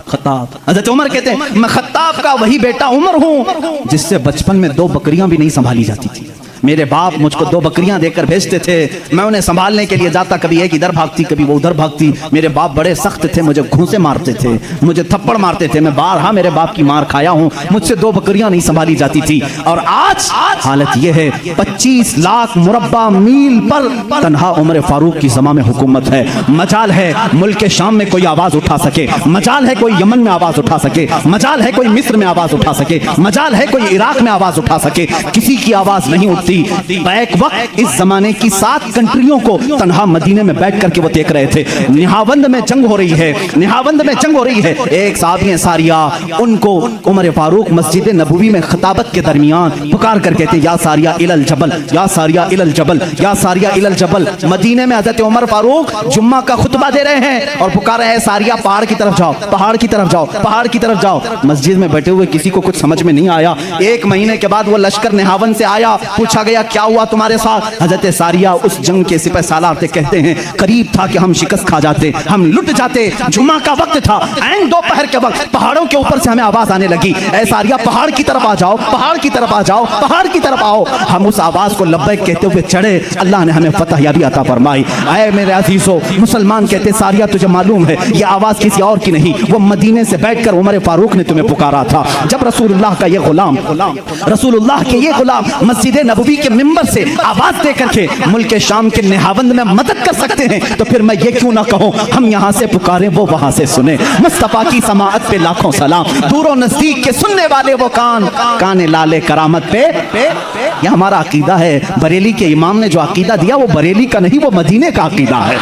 खत्ताब। हज़रत उमर कहते हैं मैं खत्ताब का वही बेटा उमर हूँ जिससे बचपन में 2 बकरियां भी नहीं संभाली जाती थी। मेरे बाप मुझको 2 बकरियां देकर भेजते थे, मैं उन्हें संभालने के लिए जाता, कभी एक इधर भागती कभी वो उधर भागती। मेरे बाप बड़े सख्त थे, मुझे घूंसे मारते थे, मुझे थप्पड़ मारते थे। मैं बारहा मेरे बाप की मार खाया हूँ, मुझसे 2 बकरियां नहीं संभाली जाती थी। और आज हालत यह है 25 लाख मुरब्बा मील पर तन्हा उमर फारूक की ज़मा में हुकूमत है। मजाल है मुल्क के शाम में कोई आवाज उठा सके, मजाल है कोई यमन में आवाज उठा सके, मजाल है कोई मिस्र में आवाज उठा सके, मजाल है कोई इराक में आवाज उठा सके। किसी की आवाज नहीं उठती। बैक वक्त इस जमाने की 7 कंट्रियों को तन्हा मदीने में बैठ करके वो देख रहे थे। निहावंद में जंग हो रही है, निहावंद में जंग हो रही है। एक साहबी सारिया, उनको उमर फारूक मस्जिद नबवी में खिताबत के दरमियान पुकार कर कहते या सारिया इलल जबल, या सारिया इलल जबल, या सारिया इलल जबल। मदीने में हजरत उमर फारूक जुम्मा का खुतबा दे रहे हैं और पुकार रहे हैं सारिया पहाड़ की तरफ जाओ, पहाड़ की तरफ जाओ, पहाड़ की तरफ जाओ। मस्जिद में बैठे हुए किसी को कुछ समझ में नहीं आया। 1 महीने के बाद वो लश्कर निहावंद से आया, पूछा गया क्या हुआ तुम्हारे साथ? हजरत सारिया उस जंग के सिपह सालार थे, कहते हैं करीब था कि हम शिकस्त खा जाते, हम लुट जाते। जुम्मा का वक्त था, ऐन दोपहर के वक्त पहाड़ों के ऊपर से हमें आवाज आने लगी, ऐ सारिया पहाड़ की तरफ आ जाओ, पहाड़ की तरफ आ जाओ, पहाड़ की तरफ आओ। हम उस आवाज को लब्बैक कहते हुए चढ़े, अल्लाह ने हमें फतह याबी अता फरमाई। ऐ मेरे अजीजों, मुसलमान कहते सारिया तुझे मालूम है ये आवाज किसी और की नहीं, वो मदीने से बैठकर उमर फारूक ने तुम्हें पुकारा था। जब रसूलुल्लाह का ये गुलाम, रसूलुल्लाह के ये गुलाम मस्जिद नबवी महबूबी के मिंबर से आवाज दे करके मुल्क शाम के निहावंद में मदद कर सकते हैं, तो फिर मैं ये क्यों ना कहूं, हम यहाँ से पुकारे वो वहां से सुने। मुस्तफा की समाअत पे लाखों सलाम, दूरों नजदीक के सुनने वाले वो कान लाले करामत पे। ये हमारा अकीदा है। बरेली के इमाम ने जो अकीदा दिया वो बरेली का नहीं, वो मदीने का अकीदा है,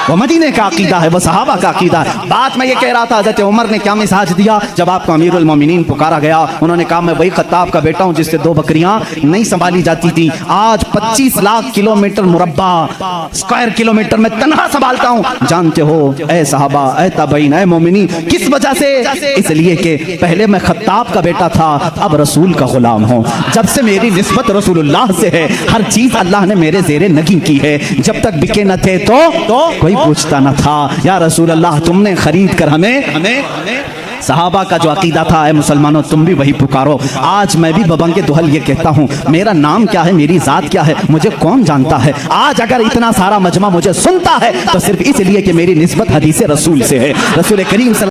वो मदीने का अकीदा है, वो सहाबा का अकीदा है। बात मैं ये कह रहा था, हज़रत उमर ने क्या मिजाज दिया जब आपको अमीरुल मोमिनीन पुकारा गया। उन्होंने कहा मैं वही खत्ताब का बेटा हूं जिससे 2 बकरियां नहीं संभाली जाती थी, आज 25 लाख किलोमीटर मुरब्बा स्क्वायर किलोमीटर में तनहा संभालता हूं। जानते हो ए सहाबा, ए ताबईन, ए मोमिनीन, किस वजह से? इसलिए कि पहले मैं खत्ताब का बेटा था, अब रसूल का गुलाम हूं। जब से मेरी निस्बत रसूलुल्लाह से है, हर चीज अल्लाह ने मेरे ज़ेरे नगी की है। जब तक बिके न थे तो कोई पूछता न था, या रसूल अल्लाह तुमने खरीद कर हमें। सहाबा का जो अकीदा था, ए मुसलमानों तुम भी वही पुकारो। आज मैं भी बबंगे दुहल ये कहता हूँ, मेरा नाम क्या है, मेरी जात क्या है, मुझे कौन जानता है। आज अगर इतना सारा मजमा मुझे सुनता है तो सिर्फ इसलिए कि मेरी निस्बत हदीस रसूल से है। रसूल करीम